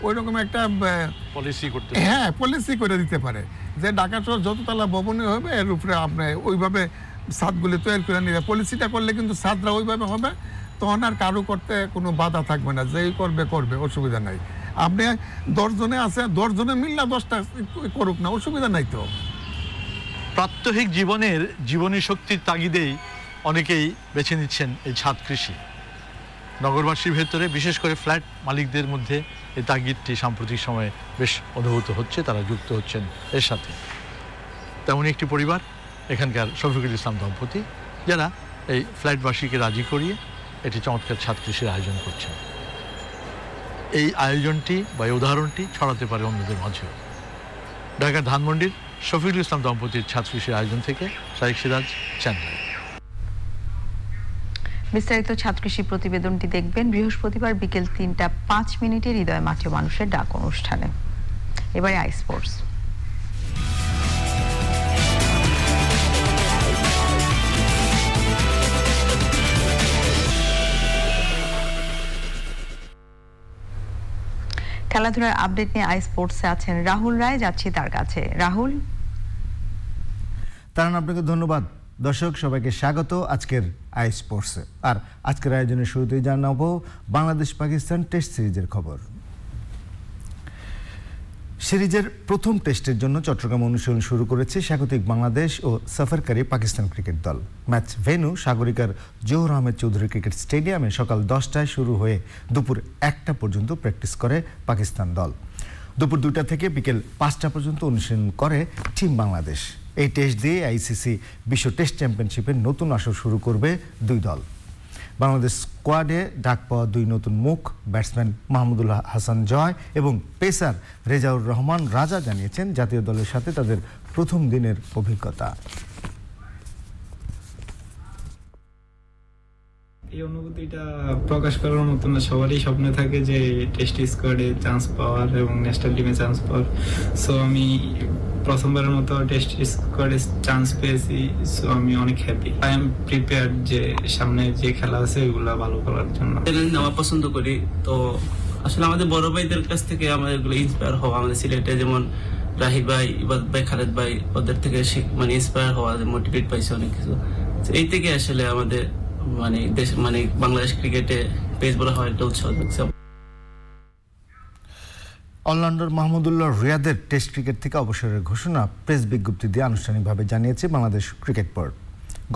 ওই রকম একটা পলিসি করতে, হ্যাঁ পলিসি করে দিতে পারে যে ঢাকা শহর যততলা ভবনে হবে এর উপরে আপনি ওইভাবে ছাদগুলি তৈরি করে নিবে। পলিসিটা করলে কিন্তু ছাদরা ওইভাবে হবে, তখন আর কারো করতে কোনো বাধা থাকবে না, যেই করবে করবে, অসুবিধা নাই। আপনি 10 জনে আছে, 10 জনে মিললে 10টা করুক না, অসুবিধা নাই তো। প্রাত্যহিক জীবনের জীবনী শক্তির তাগিদেই অনেকেই বেছে নিচ্ছেন এই ছাদ কৃষি। নগরবাসীর ভেতরে বিশেষ করে ফ্ল্যাট মালিকদের মধ্যে এই তাগিদটি সাম্প্রতিক সময়ে বেশ অনুভূত হচ্ছে, তারা যুক্ত হচ্ছেন এর সাথে। তেমনই একটি পরিবার এখানকার শফিকুল ইসলাম দম্পতি, যারা এই ফ্ল্যাটবাসীকে রাজি করিয়ে এটি চমৎকার ছাদ কৃষির আয়োজন করছেন। এই আয়োজনটি বা এই উদাহরণটি ছড়াতে পারে অন্যদের মাঝেও। ঢাকার ধানমন্ডির শফিকুল ইসলাম দম্পতির ছাদ কৃষির আয়োজন থেকে শাইখ সিরাজ, চ্যানেল। বিস্তারিত ছাদ কৃষি প্রতিবেদনটি দেখবেন বৃহস্পতিবার বিকেল 3:05 হৃদয় মাঠে মানুষের ডাক অনুষ্ঠানে। এবারে আই স্পোর্টস। খেলাধুলার আপডেট নিয়ে আই স্পোর্টসে আছেন রাহুল রায়, যাচ্ছি তার কাছে। রাহুল। তারান, আপনাকে ধন্যবাদ। দর্শক সবাইকে স্বাগত আজকের আই স্পোর্টসে। আর আজকের আয়োজনের শুরুতেই জানাবো বাংলাদেশ পাকিস্তান টেস্ট সিরিজের খবর। সিরিজের প্রথম টেস্টের জন্য চট্টগ্রাম অনুশীলন শুরু করেছে স্বাগতিক বাংলাদেশ ও সফরকারী পাকিস্তান ক্রিকেট দল। ম্যাচ ভেন্যু সাগরিকার জোহর আহমেদ চৌধুরী ক্রিকেট স্টেডিয়ামে সকাল 10টায় শুরু হয়ে দুপুর 1টা পর্যন্ত প্র্যাকটিস করে পাকিস্তান দল। দুপুর 2টা থেকে বিকেল 5টা পর্যন্ত অনুশীলন করে টিম বাংলাদেশ। এই টেস্ট দিয়ে আইসিসি বিশ্ব টেস্ট চ্যাম্পিয়নশিপের নতুন আসর শুরু করবে দুই দল। বাংলাদেশ স্কোয়াডে ডাক পাওয়া দুই নতুন মুখ ব্যাটসম্যান মাহমুদুল হাসান জয় এবং পেসার রেজাউর রহমান রাজা জানিয়েছেন জাতীয় দলের সাথে তাদের প্রথম দিনের অভিজ্ঞতা। এই অনুভূতিটা প্রকাশ করার মতো না, সবারই স্বপ্ন থাকে যে টেস্ট স্কোয়াডে চান্স পাওয়ার এবং ন্যাশনাল টিমে চান্স পাওয়ার। সো আমি প্রথমবারের মতো টেস্ট স্কোয়াডে চান্স পেয়েছি, সো আমি অনেক হ্যাপি। আই এম প্রিপেয়ার্ড যে সামনে যে খেলা আছে ওইগুলো ভালো করার জন্য। চ্যালেঞ্জ নেওয়া পছন্দ করি, তো আসলে আমাদের বড় ভাইদের কাছ থেকে আমাদের এগুলো ইন্সপায়ার হওয়া, আমাদের সিলেটে যেমন রাহিব ভাই, ইবাদ ভাই, খালেদ ভাই, ওদের থেকে মানে ইন্সপায়ার হওয়া, মোটিভেট পাইছে অনেক কিছু। এই থেকে আসলে আমাদের মানে দেশ মানে বাংলাদেশ ক্রিকেটে পেস বলা হয় একটা উৎসাহ দেখছে। অলরাউন্ডার মাহমুদুল্লাহ রিয়াদের টেস্ট ক্রিকেট থেকে অবসরের ঘোষণা প্রেস বিজ্ঞপ্তি দিয়ে আনুষ্ঠানিকভাবে জানিয়েছে বাংলাদেশ ক্রিকেট বোর্ড।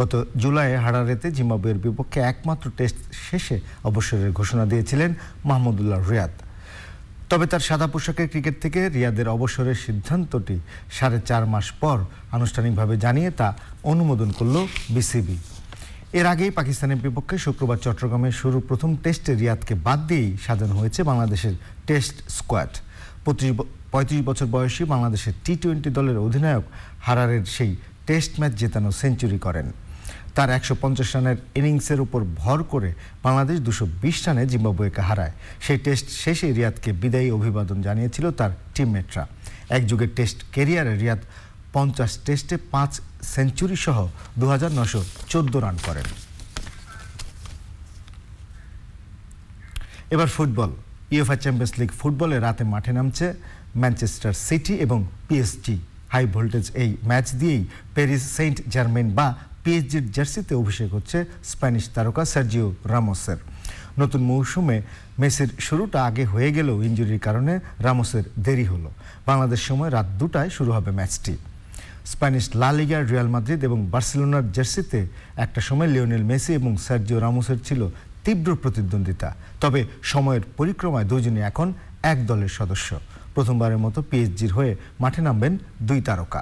গত জুলাইয়ে হারারেতে জিম্বাবুয়ের বিপক্ষে একমাত্র টেস্ট শেষে অবসরের ঘোষণা দিয়েছিলেন মাহমুদুল্লাহ রিয়াদ। তবে তার সাদা পোশাকের ক্রিকেট থেকে রিয়াদের অবসরের সিদ্ধান্তটি 4.5 মাস পর আনুষ্ঠানিকভাবে জানিয়ে তা অনুমোদন করল বিসিবি। এর আগেই পাকিস্তানের বিপক্ষে শুক্রবার চট্টগ্রামে শুরু প্রথম টেস্টে রিয়াদকে বাদ দিয়েই সাজানো হয়েছে বাংলাদেশের টেস্ট স্কোয়াড। 35 বছর বয়সী বাংলাদেশের টি-20 দলের অধিনায়ক হারারের সেই টেস্ট ম্যাচ জেতানো সেঞ্চুরি করেন। তার 150 রানের ইনিংসের উপর ভর করে বাংলাদেশ 220 রানে জিম্বাবুয়েকে হারায়। সেই টেস্ট শেষে রিয়াদকে বিদায়ী অভিবাদন জানিয়েছিল তার টিমমেটরা। এক যুগের টেস্ট ক্যারিয়ারে রিয়াদ 50 টেস্টে 5 সেঞ্চুরি সহ 2914 রান করেন। এবার ফুটবল। ইউএফএ চ্যাম্পিয়ন্স লিগ ফুটবলে রাতে মাঠে নামছে ম্যানচেস্টার সিটি এবং পিএসজি। হাই ভোল্টেজ এই ম্যাচ দিয়েই প্যারিস সেন্ট জার্মেন বা পিএসজির জার্সিতে অভিষেক হচ্ছে স্প্যানিশ তারকা সার্জিও রামোসের। নতুন মৌসুমে মেসির শুরুটা আগে হয়ে গেলেও ইনজুরির কারণে রামোসের দেরি হলো। বাংলাদেশ সময় রাত 2টায় শুরু হবে ম্যাচটি। স্প্যানিশ লা লিগার রিয়াল মাদ্রিদ এবং বার্সেলোনার জার্সিতে একটা সময় লিওনেল মেসি এবং সার্জিও রামোসের ছিল তীব্র প্রতিদ্বন্দ্বিতা। তবে সময়ের পরিক্রমায় দুজনই এখন এক দলের সদস্য। প্রথমবারের মতো পিএসজির হয়ে মাঠে নামবেন দুই তারকা।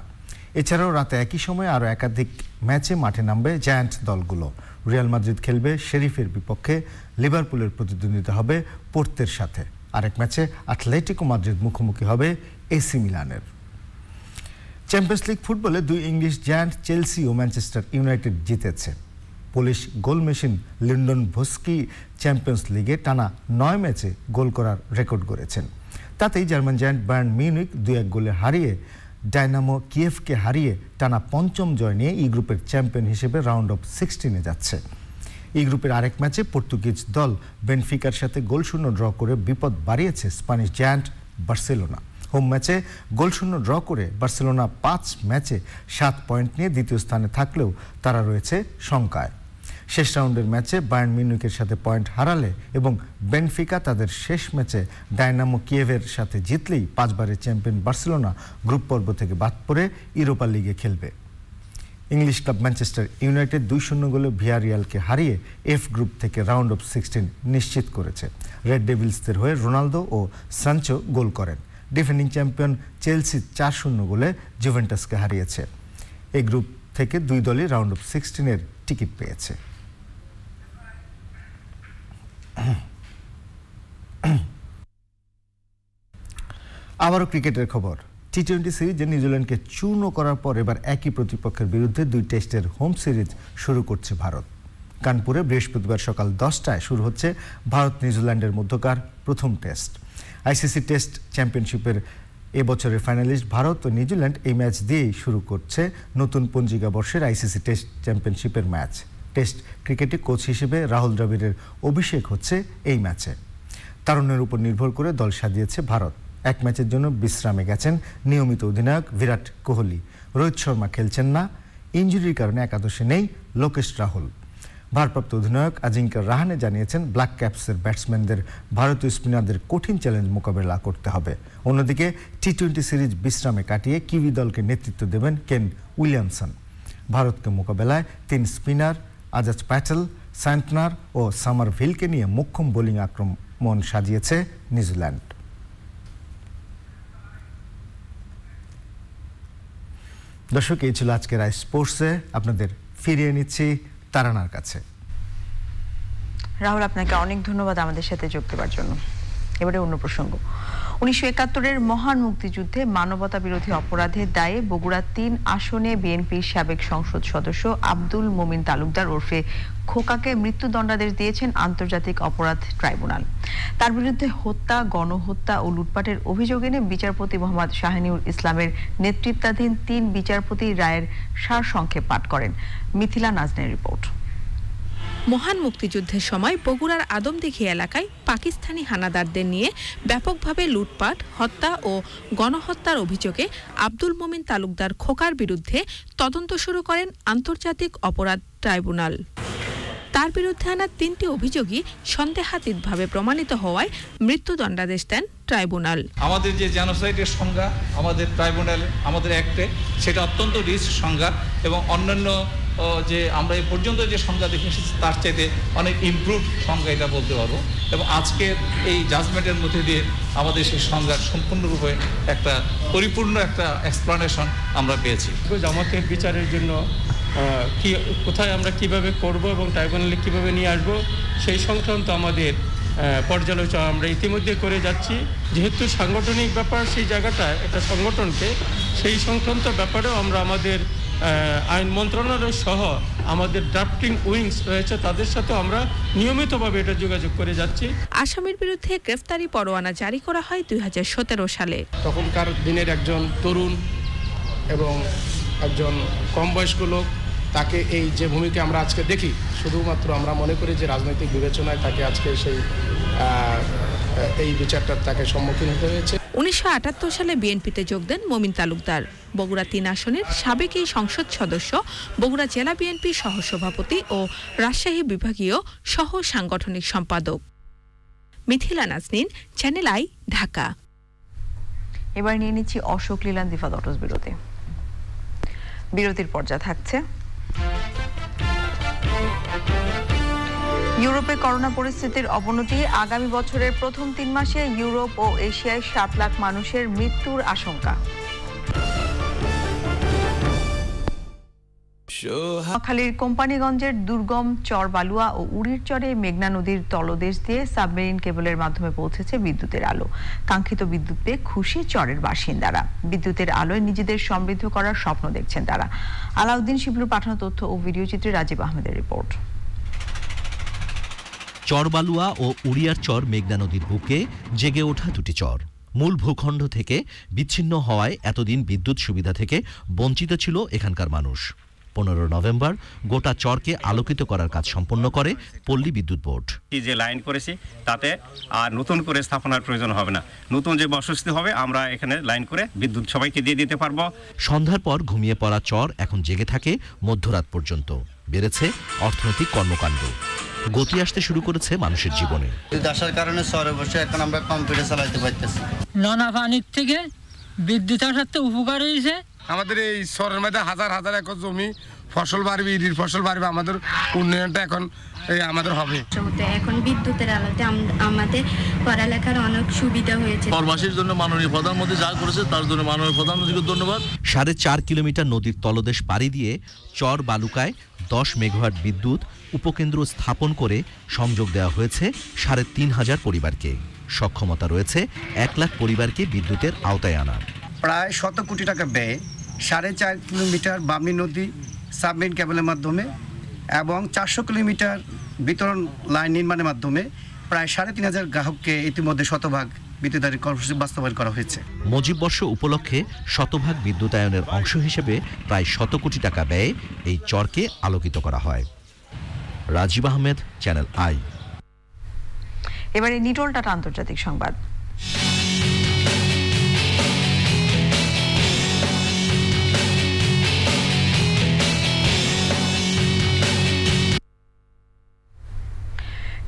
এছাড়াও রাতে একই সময়ে আরও একাধিক ম্যাচে মাঠে নামবে জায়ান্ট দলগুলো। রিয়াল মাদ্রিদ খেলবে শেরিফের বিপক্ষে, লিভারপুলের প্রতিদ্বন্দ্বিতা হবে পোর্তের সাথে। আরেক ম্যাচে আটলেটিকো মাদ্রিদ মুখোমুখি হবে এসি মিলানের। চ্যাম্পিয়ন্স লিগ ফুটবলে দুই ইংলিশ জায়ান্ট চেলসি ও ম্যানচেস্টার ইউনাইটেড জিতেছে। Polish goal machine Lewandowski champions লিগে টানা 9 ম্যাচে গোল করার রেকর্ড গড়েছেন। তাতেই জার্মান জায়ান্ট বায়ার্ন মিউনিখ 2-1 গোলে হারিয়ে ডায়নামো কিয়েভকে হারিয়ে টানা 5ম জয় নিয়ে ই গ্রুপের চ্যাম্পিয়ন হিসেবে রাউন্ড অফ 16-এ যাচ্ছে। ই গ্রুপের আরেক ম্যাচে পর্তুগিজ দল বেনফিকার সাথে গোলশূন্য ড্র করে বিপদ বাড়িয়েছে স্প্যানিশ জায়ান্ট বার্সেলোনা। হোম ম্যাচে গোলশূন্য ড্র করে বার্সেলোনা 5 ম্যাচে 7 পয়েন্ট নিয়ে দ্বিতীয় স্থানে থাকলেও তারা রয়েছে শঙ্কায়। শেষ রাউন্ডের ম্যাচে বায়ার্ন মিউনিখের সাথে পয়েন্ট হারালে এবং বেনফিকা তাদের শেষ ম্যাচে ডায়নামো কিয়েভের সাথে জিতলেই 5 বারের চ্যাম্পিয়ন বার্সেলোনা গ্রুপ পর্ব থেকে বাদ পড়ে ইউরোপা লিগে খেলবে। ইংলিশ ক্লাব ম্যানচেস্টার ইউনাইটেড 2-0 গোলে ভিয়ারিয়ালকে হারিয়ে এফ গ্রুপ থেকে রাউন্ড অফ 16 নিশ্চিত করেছে। রেড ডেভিলসদের হয়ে রোনালদো ও সানচো গোল করেন। ডিফেন্ডিং চ্যাম্পিয়ন চেলসি 4-0 গোলে জুভেন্টাসকে হারিয়েছে। এই গ্রুপ থেকে দুই দলই রাউন্ড অফ 16-এর টিকিট পেয়েছে। আবারও ক্রিকেটের খবর। টি-20 সিরিজে নিউজিল্যান্ডকে চূর্ণ করার পর এবার একই প্রতিপক্ষের বিরুদ্ধে 2 টেস্টের হোম সিরিজ শুরু করছে ভারত। কানপুরে বৃহস্পতিবার সকাল 10টায় শুরু হচ্ছে ভারত নিউজিল্যান্ডের মধ্যকার প্রথম টেস্ট। আইসিসি টেস্ট চ্যাম্পিয়নশিপের এবছরের ফাইনালিস্ট ভারত ও নিউজিল্যান্ড এই ম্যাচ দিয়েই শুরু করছে নতুন পঞ্জিকা বর্ষের আইসিসি টেস্ট চ্যাম্পিয়নশিপের ম্যাচ। টেস্ট ক্রিকেটে কোচ হিসেবে রাহুল দ্রাবিড়ের অভিষেক হচ্ছে এই ম্যাচে। তারুণ্যের উপর নির্ভর করে দল সাজিয়েছে ভারত। এক ম্যাচের জন্য বিশ্রামে গেছেন নিয়মিত অধিনায়ক বিরাট কোহলি। রোহিত শর্মা খেলছেন না, ইনজুরির কারণে একাদশে নেই লোকেশ রাহুল। ভারপ্রাপ্ত অধিনায়ক আজিঙ্কা রাহানে জানিয়েছেন ব্ল্যাক ক্যাপসের ব্যাটসম্যানদের ভারতীয় স্পিনারদের কঠিন চ্যালেঞ্জ মোকাবেলা করতে হবে। অন্যদিকে টি-20 সিরিজ বিশ্রামে কাটিয়ে কিউই দলকে নেতৃত্ব দেবেন কেন উইলিয়ামসন। ভারতকে মোকাবেলায় 3 স্পিনার আজাজ প্যাটেল, স্যান্টনার ও সামারভিলকে নিয়ে মোক্ষম বোলিং আক্রমণ সাজিয়েছে নিউজিল্যান্ড। দর্শক, এই ছিল আজকের আই স্পোর্টসে। আপনাদের ফিরিয়ে নিচ্ছি তারানার কাছে। রাহুল, আপনাকে অনেক ধন্যবাদ আমাদের সাথে যোগ দেওয়ার জন্য। এবারে অন্য প্রসঙ্গ। 1971-এর মহান মুক্তিযুদ্ধে মানবতা বিরোধী অপরাধের দায়ে বগুড়া 3 আসনে বিএনপির সাবেক সংসদ সদস্য আব্দুল মোমিন তালুকদার ওরফে খোকাকে মৃত্যুদণ্ডাদেশ দিয়েছেন আন্তর্জাতিক অপরাধ ট্রাইব্যুনাল। তার বিরুদ্ধে হত্যা, গণহত্যা ও লুটপাটের অভিযোগ এনে বিচারপতি মোহাম্মদ শাহিনুর ইসলামের নেতৃত্বাধীন 3 বিচারপতি রায়ের সারসংক্ষেপ পাঠ করেন। মিথিলা নাজনের রিপোর্ট। মহান মুক্তিযুদ্ধের সময় বগুড়ার আদমদীঘি এলাকায় পাকিস্তানি হানাদারদের নিয়ে ব্যাপকভাবে লুটপাট, হত্যা ও গণহত্যার অভিযোগে আব্দুল মোমিন তালুকদার খোকার বিরুদ্ধে তদন্ত শুরু করেন আন্তর্জাতিক অপরাধ ট্রাইব্যুনাল। তার বিরুদ্ধে আনা 3টি অভিযোগই সন্দেহাতীতভাবে প্রমাণিত হওয়ায় মৃত্যুদণ্ডাদেশ দেন ট্রাইব্যুনাল। আমাদের যে জেনোসাইডের সংজ্ঞা আমাদের ট্রাইব্যুনাল আমাদের অ্যাক্টে সেটা অত্যন্ত রিচ সংজ্ঞা এবং অন্যান্য যে আমরা এই পর্যন্ত যে সংজ্ঞা দেখে এসেছি তার চাইতে অনেক ইমপ্রুভ সংজ্ঞা এটা বলতে পারবো এবং আজকের এই জাজমেন্টের মধ্যে দিয়ে আমাদের সেই সংজ্ঞার সম্পূর্ণরূপে একটা পরিপূর্ণ একটা এক্সপ্লানেশন আমরা পেয়েছি। জামাতের বিচারের জন্য কোথায় আমরা কিভাবে করব এবং ট্রাইব্যুনালে কিভাবে নিয়ে আসব সেই সংক্রান্ত আমাদের পর্যালোচনা আমরা ইতিমধ্যে করে যাচ্ছি। যেহেতু সাংগঠনিক ব্যাপার সেই জায়গাটায় একটা সংগঠনকে সেই সংক্রান্ত ব্যাপারেও আমরা আমাদের আইন মন্ত্রণালয় সহ আমাদের ড্রাফটিং উইংস রয়েছে তাদের সাথে আমরা নিয়মিতভাবে এটা যোগাযোগ করে যাচ্ছি। আসামির বিরুদ্ধে গ্রেফতারি পরোয়ানা জারি করা হয় 2017 সালে। তখনকার দিনের একজন তরুণ এবং একজন কম বয়স্ক লোক, তাকে এই যে ভূমিকা আমরা আজকে দেখি শুধুমাত্র আমরা মনে করি যে রাজনৈতিক বিবেচনায় তাকে আজকে সেই এই বিচারটা তাকে সম্মুখীন হতে হয়েছে। 1978 সালে বিএনপিতে যোগ দেন মোমিন তালুকদার। বগুড়া 3 আসনের সাবেক এই সংসদ সদস্য বগুড়া জেলা বিএনপির সহসভাপতি ও রাজশাহী বিভাগীয় সহ সাংগঠনিক সম্পাদক। Mithila Naznin, Channel I, Dhaka. এবার নিয়ে নিচ্ছি অশোক লীলান দিফাত অটোস বিরতি। বিরতির পর্যায়ে থাকছে ইউরোপে করোনা পরিস্থিতির অবনতি। আগামী বছরের প্রথম 3 মাসে ইউরোপ ও এশিয়ায় 7 লাখ মানুষের মৃত্যুর আশঙ্কা। নোয়াখালীর কোম্পানিগঞ্জের দুর্গম চর বালুয়া ও উড়ির চরে মেঘনা নদীর তলদেশ দিয়ে সাবমেরিন কেবলের মাধ্যমে পৌঁছেছে বিদ্যুতের আলো। কাঙ্ক্ষিত বিদ্যুৎ পেয়ে খুশি চরের বাসিন্দারা। বিদ্যুতের আলোয় নিজেদের সমৃদ্ধ করার স্বপ্ন দেখছেন তারা। আলাউদ্দিন শিবলুর পাঠানো তথ্য ও ভিডিও চিত্রে রাজীব আহমেদের রিপোর্ট। চরবালুয়া ও উড়িয়ার চর মেঘনা নদীর বুকে জেগে ওঠা দুটি চর মূল ভূখণ্ড থেকে বিচ্ছিন্ন হওয়ায় এতদিন বিদ্যুৎ সুবিধা থেকে বঞ্চিত ছিল এখানকার মানুষ। 15 নভেম্বর গোটা চরকে আলোকিত করার কাজ সম্পন্ন করে পল্লী বিদ্যুৎ বোর্ড। যে লাইন করেছি তাতে আর নতুন করে স্থাপনার প্রয়োজন হবে না। নতুন যে বসতি হবে আমরা এখানে লাইন করে বিদ্যুৎ সবাইকে দিয়ে দিতে পারবো। সন্ধ্যার পর ঘুমিয়ে পড়া চর এখন জেগে থাকে মধ্যরাত পর্যন্ত। বেড়েছে অর্থনৈতিক কর্মকাণ্ড, গতি আসতে শুরু করেছে মানুষের জীবনে। আসার কারণে শহরে বসে এখন আমরা কম্পিউটার চালাতে পারতেছি। নানা পানির থেকে বিদ্যুৎ আসাতে উপকার হয়েছে। আমাদের এই শহরের মধ্যে হাজার হাজার একর জমি ফসল বাড়বে, ইরির ফসল বাড়বে, আমাদের উন্নয়নটা এখন আমাদের হবে। এখন বিদ্যুতের আলোতে আমাদের পড়ালেখার অনেক সুবিধা হয়েছে। পরবাসীর জন্য মাননীয় প্রধানমন্ত্রী যা করেছে তার জন্য মাননীয় প্রধানমন্ত্রীকে ধন্যবাদ। 4.5 কিলোমিটার নদীর তলদেশ পাড়ি দিয়ে চর বালুকায় 10 মেগাওয়াট বিদ্যুৎ উপকেন্দ্র স্থাপন করে সংযোগ দেওয়া হয়েছে 3,500 পরিবারকে। সক্ষমতা রয়েছে 1 লাখ পরিবারকে বিদ্যুতের আওতায় আনার। প্রায় 100 কোটি টাকা ব্যয়ে 4.5 কিলোমিটার বামনি নদী সাবমেরিন কেবলের মাধ্যমে এবং 400 কিলোমিটার বিতরণ লাইন নির্মাণের মাধ্যমে প্রায় 3,500 গ্রাহককে ইতিমধ্যে শতভাগ বিদ্যুতায়ন কর্মসূচি বাস্তবায়ন করা হয়েছে। মুজিব বর্ষ উপলক্ষে শতভাগ বিদ্যুতায়নের অংশ হিসেবে প্রায় 100 কোটি টাকা ব্যয়ে এই চরকে আলোকিত করা হয়। Rajib Ahmed, Channel I. এবারে নিটোল টাটা আন্তর্জাতিক সংবাদ।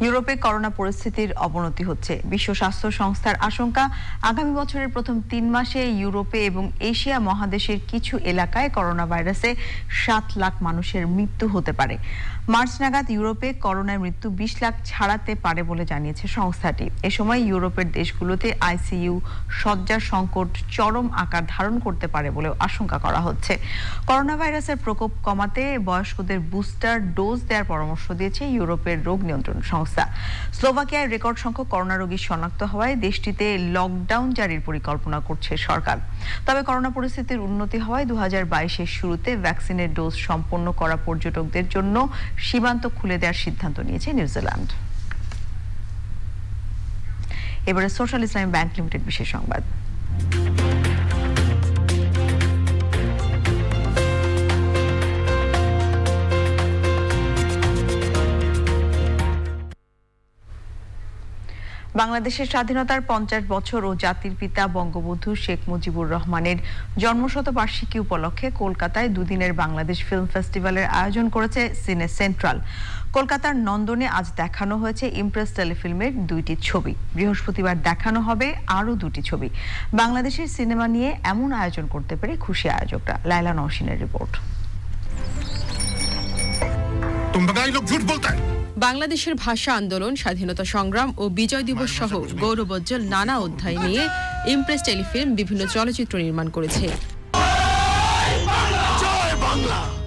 ইউরোপে করোনা পরিস্থিতির অবনতি হচ্ছে। বিশ্ব স্বাস্থ্য সংস্থার আশঙ্কা, আগামী বছরের প্রথম 3 মাসে ইউরোপে এবং এশিয়া মহাদেশের কিছু এলাকায় করোনা ভাইরাসে 7 লাখ মানুষের মৃত্যু হতে পারে। মার্চ নাগাদ ইউরোপে করোনায় মৃত্যু 20 লাখ ছাড়াতে পারে বলে জানিয়েছে সংস্থাটি। এ সময় ইউরোপের দেশগুলোতে আইসিইউ শয্যার সংকট চরম আকার ধারণ করতে পারে বলেও আশঙ্কা করা হচ্ছে। করোনা ভাইরাসের প্রকোপ কমাতে বয়স্কদের বুস্টার ডোজ দেওয়ার পরামর্শ দিয়েছে ইউরোপের রোগ নিয়ন্ত্রণ সংস্থা। চিকিৎসা। স্লোভাকিয়ায় রেকর্ড সংখ্যক করোনা রোগী শনাক্ত হওয়ায় দেশটিতে লকডাউন জারির পরিকল্পনা করছে সরকার। তবে করোনা পরিস্থিতির উন্নতি হওয়ায় 2022-এর শুরুতে ভ্যাকসিনের ডোজ সম্পন্ন করা পর্যটকদের জন্য সীমান্ত খুলে দেওয়ার সিদ্ধান্ত নিয়েছে নিউজিল্যান্ড। এবারে সোশ্যাল ইসলামী ব্যাংক লিমিটেড বিশেষ সংবাদ। বাংলাদেশের স্বাধীনতার 50 বছর ও জাতির পিতা বঙ্গবন্ধু শেখ মুজিবুর রহমানের জন্মশতবার্ষিকী উপলক্ষে কলকাতায় দুদিনের বাংলাদেশ ফিল্ম ফেস্টিভ্যালের আয়োজন করেছে সিনে সেন্ট্রাল। কলকাতার নন্দনে আজ দেখানো হয়েছে ইমপ্রেস টেলিফিল্মের 2টি ছবি। বৃহস্পতিবার দেখানো হবে আরও 2টি ছবি। বাংলাদেশের সিনেমা নিয়ে এমন আয়োজন করতে পেরে খুশি আয়োজকরা। লাইলা নওশিনের রিপোর্ট। বাংলাদেশের ভাষা আন্দোলন, স্বাধীনতা সংগ্রাম ও বিজয় দিবস সহ গৌরবোজ্জ্বল নানা অধ্যায় নিয়ে ইমপ্রেস টেলিফিল্ম বিভিন্ন চলচ্চিত্র নির্মাণ করেছে।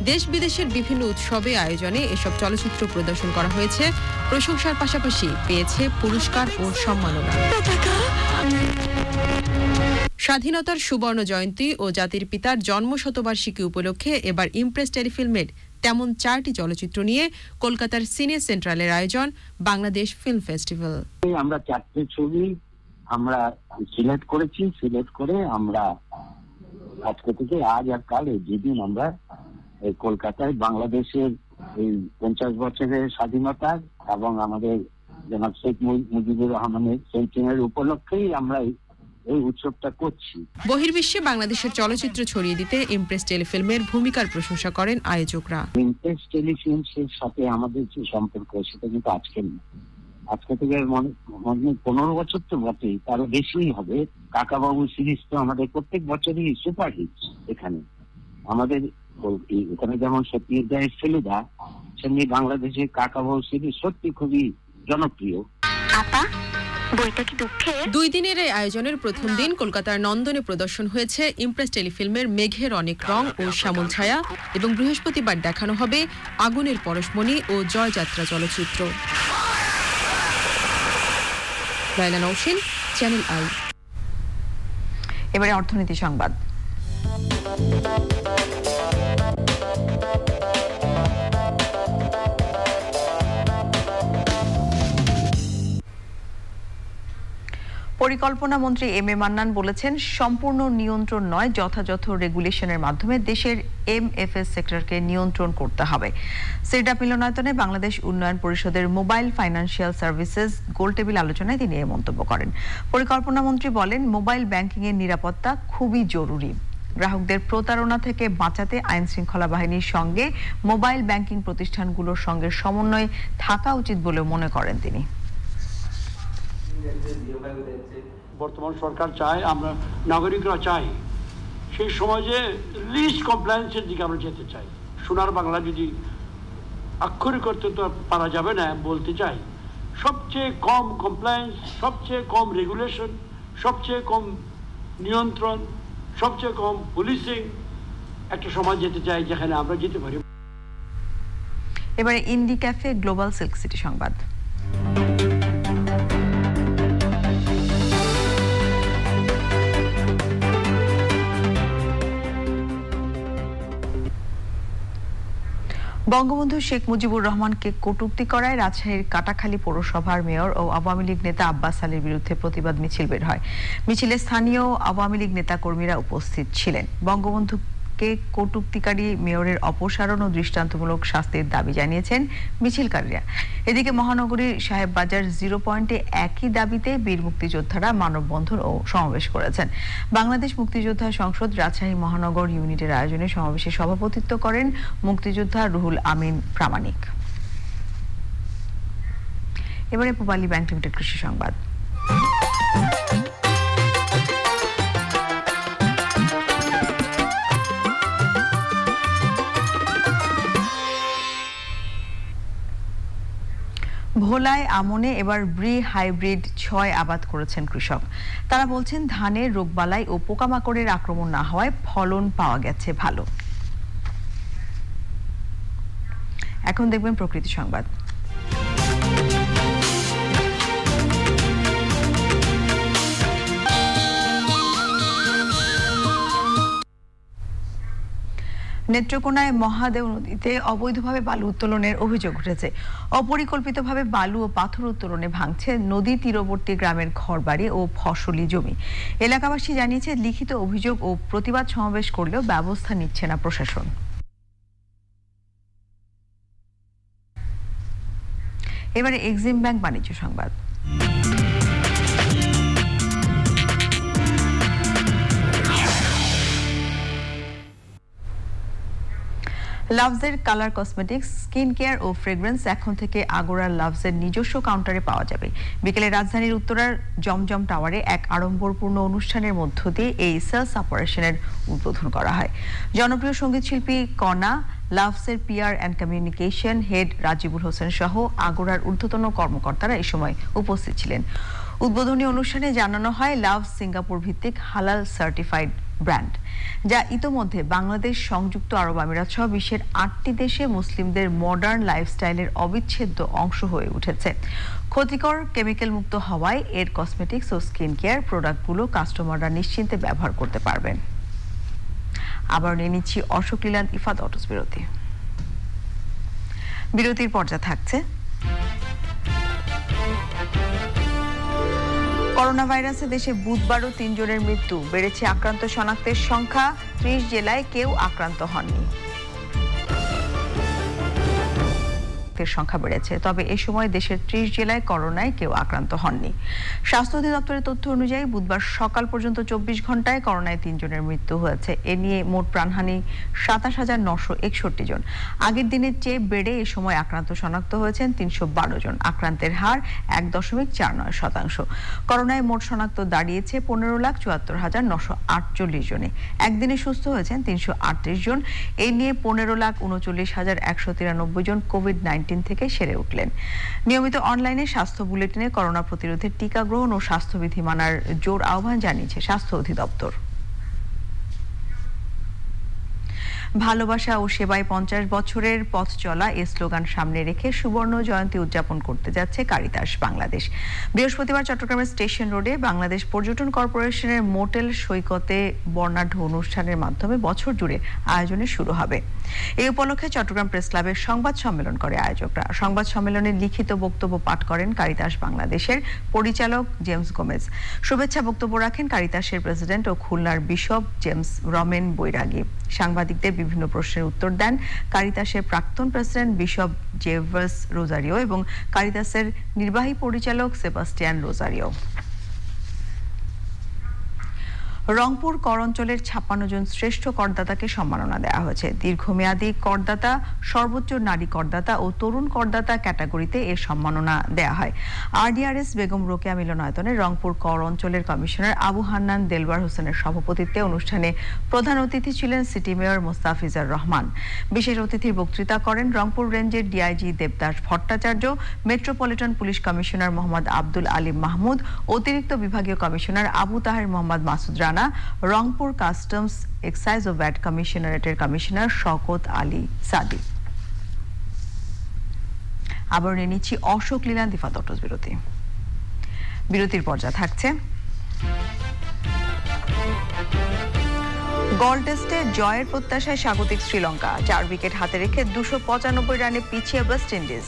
দেশ বিদেশের বিভিন্ন উৎসবে আয়োজনে এসব চলচ্চিত্র প্রদর্শন করা হয়েছে। প্রশংসার পাশাপাশি পেয়েছে পুরস্কার ও সম্মাননা। স্বাধীনতার সুবর্ণ জয়ন্তী ও জাতির পিতার জন্মশতবার্ষিকী উপলক্ষে এবার ইমপ্রেস টেলিফিল্মের তেমন 4টি চলচ্চিত্র নিয়ে কলকাতার সিনে সেন্ট্রালের আয়োজন বাংলাদেশ ফিল্ম ফেস্টিভ্যাল। আমরা 4টে ছবি আমরা সিলেক্ট করেছি। সিলেক্ট করে আমরা আজকে থেকে আজ আর কাল এই যেদিন আমরা এই কলকাতায় বাংলাদেশের এই 50 বছরের স্বাধীনতা এবং আমাদের জনাব শেখ মুজিবুর রহমানের সেন্টিনের উপলক্ষেই আমরা এই উৎসবটা করছি। বহির্বিশ্বে বাংলাদেশের চলচ্চিত্র ছড়িয়ে দিতে ইমপ্রেস টেলিফিল্মের ভূমিকার প্রশংসা করেন আয়োজকরা। ইমপ্রেস টেলিফিল্মের সাথে আমাদের যে সম্পর্ক সেটা কিন্তু আজকে না, আজকে থেকে 15 বছর তো বটেই, তারও বেশিই হবে। কাকাবাবু সিরিজ তো আমাদের প্রত্যেক বছরই সুপারহিট। এখানে আমাদের এখানে যেমন সত্যির গায়ের ফেলুদা, সেমনি বাংলাদেশের কাকাবাবু সিরিজ সত্যি খুবই জনপ্রিয়। 2 দিনের এই আয়োজনের প্রথম দিন কলকাতার নন্দনে প্রদর্শন হয়েছে ইমপ্রেস টেলিফিল্মের মেঘের অনেক রং ও শ্যামল ছায়া, এবং বৃহস্পতিবার দেখানো হবে আগুনের পরশমণি ও জয়যাত্রা চলচ্চিত্র। লাইলা নওশিন, চ্যানেল আই। এবারে অর্থনীতি সংবাদ। পরিকল্পনা মন্ত্রী এম এ মান্নান বলেছেন, সম্পূর্ণ নিয়ন্ত্রণ নয়, যথাযথ রেগুলেশনের মাধ্যমে দেশের এমএফএস সেক্টরকে নিয়ন্ত্রণ করতে হবে। সিরডা মিলনায়তনে বাংলাদেশ উন্নয়ন পরিষদের মোবাইল ফাইন্যান্সিয়াল সার্ভিসেস গোলটেবিল আলোচনায় তিনি এই মন্তব্য করেন। পরিকল্পনা মন্ত্রী বলেন, মোবাইল ব্যাংকিং এর নিরাপত্তা খুবই জরুরি। গ্রাহকদের প্রতারণা থেকে বাঁচাতে আইন শৃঙ্খলা বাহিনীর সঙ্গে মোবাইল ব্যাংকিং প্রতিষ্ঠানগুলোর সঙ্গে সমন্বয় থাকা উচিত বলে মনে করেন তিনি। বর্তমান সরকার চায়, আমরা নাগরিকরা চাই, সেই সমাজে লিস্ট কমপ্লায়েন্সের দিকে আমরা যেতে চাই। সোনার বাংলা যদি আক্ষরিক করতে তো পারা যাবে না, বলতে চাই সবচেয়ে কম কমপ্লায়েন্স, সবচেয়ে কম রেগুলেশন, সবচেয়ে কম নিয়ন্ত্রণ, সবচেয়ে কম পুলিশিং একটা সমাজ যেতে চাই, যেখানে আমরা যেতে পারি। এবারে ইন্ডি ক্যাফে গ্লোবাল সিল্ক সিটি সংবাদ। বঙ্গবন্ধু শেখ মুজিবুর রহমানকে কটূক্তি করায় রাজশাহীর কাটাখালী পৌরসভার মেয়র ও আওয়ামী লীগ নেতা আব্বাস আলীর বিরুদ্ধে প্রতিবাদ মিছিল বের হয়। মিছিলে স্থানীয় আওয়ামী লীগ নেতাকর্মীরা উপস্থিত ছিলেন। বঙ্গবন্ধুকে কটূক্তিকারী মেয়রের অপসারণ ও দৃষ্টান্তমূলক শাস্তির দাবি জানিয়েছেন মিছিলকারীরা। এদিকে মহানগরীর সাহেববাজার 0 পয়েন্টে একই দাবিতে বীর মুক্তিযোদ্ধারা মানববন্ধন ও সমাবেশ করেছেন। বাংলাদেশ মুক্তিযোদ্ধা সংসদ রাজশাহী মহানগর ইউনিটের আয়োজনে সমাবেশে সভাপতিত্ব করেন মুক্তিযোদ্ধা রুহুল আমিন প্রামাণিক। এবারে পূবালী ব্যাংক লিমিটেড কৃষি সংবাদ। ভোলায় আমনে এবার ব্রি হাইব্রিড 6 আবাদ করেছেন কৃষক। তারা বলছেন, ধানের রোগবালাই ও পোকামাকড়ের আক্রমণ না হওয়ায় ফলন পাওয়া গেছে ভালো। এখন দেখবেন প্রকৃতি সংবাদ। নেত্রকোনায় মহাদেও নদীতে অবৈধভাবে বালু উত্তোলনের অভিযোগ উঠেছে। অপরিকল্পিতভাবে বালু ও পাথর উত্তোলনে ভাঙছে নদী তীরবর্তী গ্রামের ঘরবাড়ি ও ফসলি জমি। এলাকাবাসী জানিয়েছে, লিখিত অভিযোগ ও প্রতিবাদ সমাবেশ করলেও ব্যবস্থা নিচ্ছে না প্রশাসন। এবারে এক্সিম ব্যাংক বাণিজ্য সংবাদ। লাভসের কালার কসমেটিক্স, স্কিন কেয়ার ও ফ্রেগ্রেন্স এখন থেকে আগোরার লাভসের নিজস্ব কাউন্টারে পাওয়া যাবে। বিকেলে রাজধানীর উত্তরার জমজম টাওয়ারে এক আড়ম্বরপূর্ণ অনুষ্ঠানের মধ্য দিয়ে এই সেলস অপারেশনের উদ্বোধন করা হয়। জনপ্রিয় সঙ্গীত শিল্পী কণা, লাভসের PR and communication head Rajibul Hossain সহ আগোরার ঊর্ধ্বতন কর্মকর্তারা এই সময় উপস্থিত ছিলেন। উদ্বোধনী অনুষ্ঠানে জানানো হয়, লাভ সিঙ্গাপুর ভিত্তিক হালাল সার্টিফাইড ব্র্যান্ড, যা ইতোমধ্যে বাংলাদেশ, সংযুক্ত আরব আমিরাত সহ বিশ্বের 8টি দেশে মুসলিমদের মডার্ন লাইফস্টাইলের অবিচ্ছেদ্য অংশ হয়ে উঠেছে। ক্ষতিকর কেমিক্যাল মুক্ত হওয়ায় এর কসমেটিক্স ও স্কিন কেয়ার প্রোডাক্টগুলো কাস্টমাররা নিশ্চিন্তে ব্যবহার করতে পারবেন। আবার নিয়ে নিচ্ছি অশোক লীলান্দ ইফাত অটোস বিরতি। বিরতির পর্যায়ে থাকছে করোনা ভাইরাসে দেশে বুধবারও 3 জনের মৃত্যু, বেড়েছে আক্রান্ত শনাক্তের সংখ্যা। 30 জেলায় কেউ আক্রান্ত হননি। সংখ্যা বেড়েছে, তবে এ সময় দেশের 30 জেলায় করোনায় কেউ আক্রান্ত হননি। স্বাস্থ্য অধিদপ্তরের তথ্য অনুযায়ী বুধবার সকাল পর্যন্ত 24 ঘন্টায় করোনায় 3 জনের মৃত্যু হয়েছে। এ নিয়ে মোট প্রাণহানি 27,961 জন। আগের দিনের চেয়ে বেড়ে এ সময় আক্রান্ত শনাক্ত হয়েছেন 312 জন। আক্রান্তের হার 1.49%। করোনায় মোট শনাক্ত দাঁড়িয়েছে 15,74,948 জনে। একদিনে সুস্থ হয়েছেন 338 জন। এই নিয়ে 15,39,193 জন কোভিড-19 থেকে সেরে উঠলেন। নিয়মিত অনলাইনে স্বাস্থ্য বুলেটিনে করোনা প্রতিরোধের টিকা গ্রহণ ও স্বাস্থ্যবিধি মানার জোর আহ্বান জানিয়েছে স্বাস্থ্য অধিদপ্তর। ভালোবাসা ও সেবায় 50 বছরের পথ চলা এই স্লোগান সামনে রেখে সুবর্ণ জয়ন্তী উদযাপন করতে যাচ্ছে কারিতাস বাংলাদেশ। বৃহস্পতিবার চট্টগ্রামের স্টেশন রোডে বাংলাদেশ পর্যটন কর্পোরেশনের মোটেল সৈকতে বর্ণাঢ্য অনুষ্ঠানের মাধ্যমে বছর জুড়ে আয়োজনে শুরু হবে। এই উপলক্ষে চট্টগ্রাম প্রেস ক্লাবের সংবাদ সম্মেলন করে আয়োজকরা। সংবাদ সম্মেলনে লিখিত বক্তব্য পাঠ করেন কারিতাস বাংলাদেশের পরিচালক জেমস গোমেজ। শুভেচ্ছা বক্তব্য রাখেন কারিতাসের প্রেসিডেন্ট ও খুলনার বিশপ জেমস রমেন বৈরাগী। সাংবাদিকদের বিভিন্ন প্রশ্নের উত্তর দেন কারিতাসের প্রাক্তন প্রেসিডেন্ট বিশপ জেভার্স রোজারিও এবং কারিতাসের নির্বাহী পরিচালক সেবাস্টিয়ান রোজারিও। রংপুর কর অঞ্চলের 56 জন শ্রেষ্ঠ করদাতাকে সম্মাননা দেওয়া হয়েছে। দীর্ঘমেয়াদী করদাতা, সর্বোচ্চ নারী করদাতা ও তরুণ করদাতা ক্যাটাগরিতে এর সম্মাননা দেওয়া হয়। আরডিআরএস বেগম রোকেয়া মিলনায়তনে রংপুর কর অঞ্চলের কমিশনার আবু হান্নান দেলওয়ার হোসেনের সভাপতিত্বে অনুষ্ঠানে প্রধান অতিথি ছিলেন সিটি মেয়র মোস্তাফিজার রহমান। বিশেষ অতিথির বক্তৃতা করেন রংপুর রেঞ্জের DIG Debdas Bhattacharya, metropolitan police commissioner Mohammad Abdul Alim Mahmud, অতিরিক্ত বিভাগীয় commissioner Abu Taher Mohammad Masud Rana, Rangpur customs, excise ও ভ্যাট কমিশনারেটের কমিশনার শওকত আলী সাদি। আবার নিয়ে নিচ্ছি অশোক লীলান্দ ইফাত অটোস বিরতি। বিরতির পর্যায়ে থাকছে গল টেস্টে জয়ের প্রত্যাশায় স্বাগতিক শ্রীলঙ্কা। 4 উইকেট হাতে রেখে 295 রানে পিছিয়ে ওয়েস্ট ইন্ডিজ।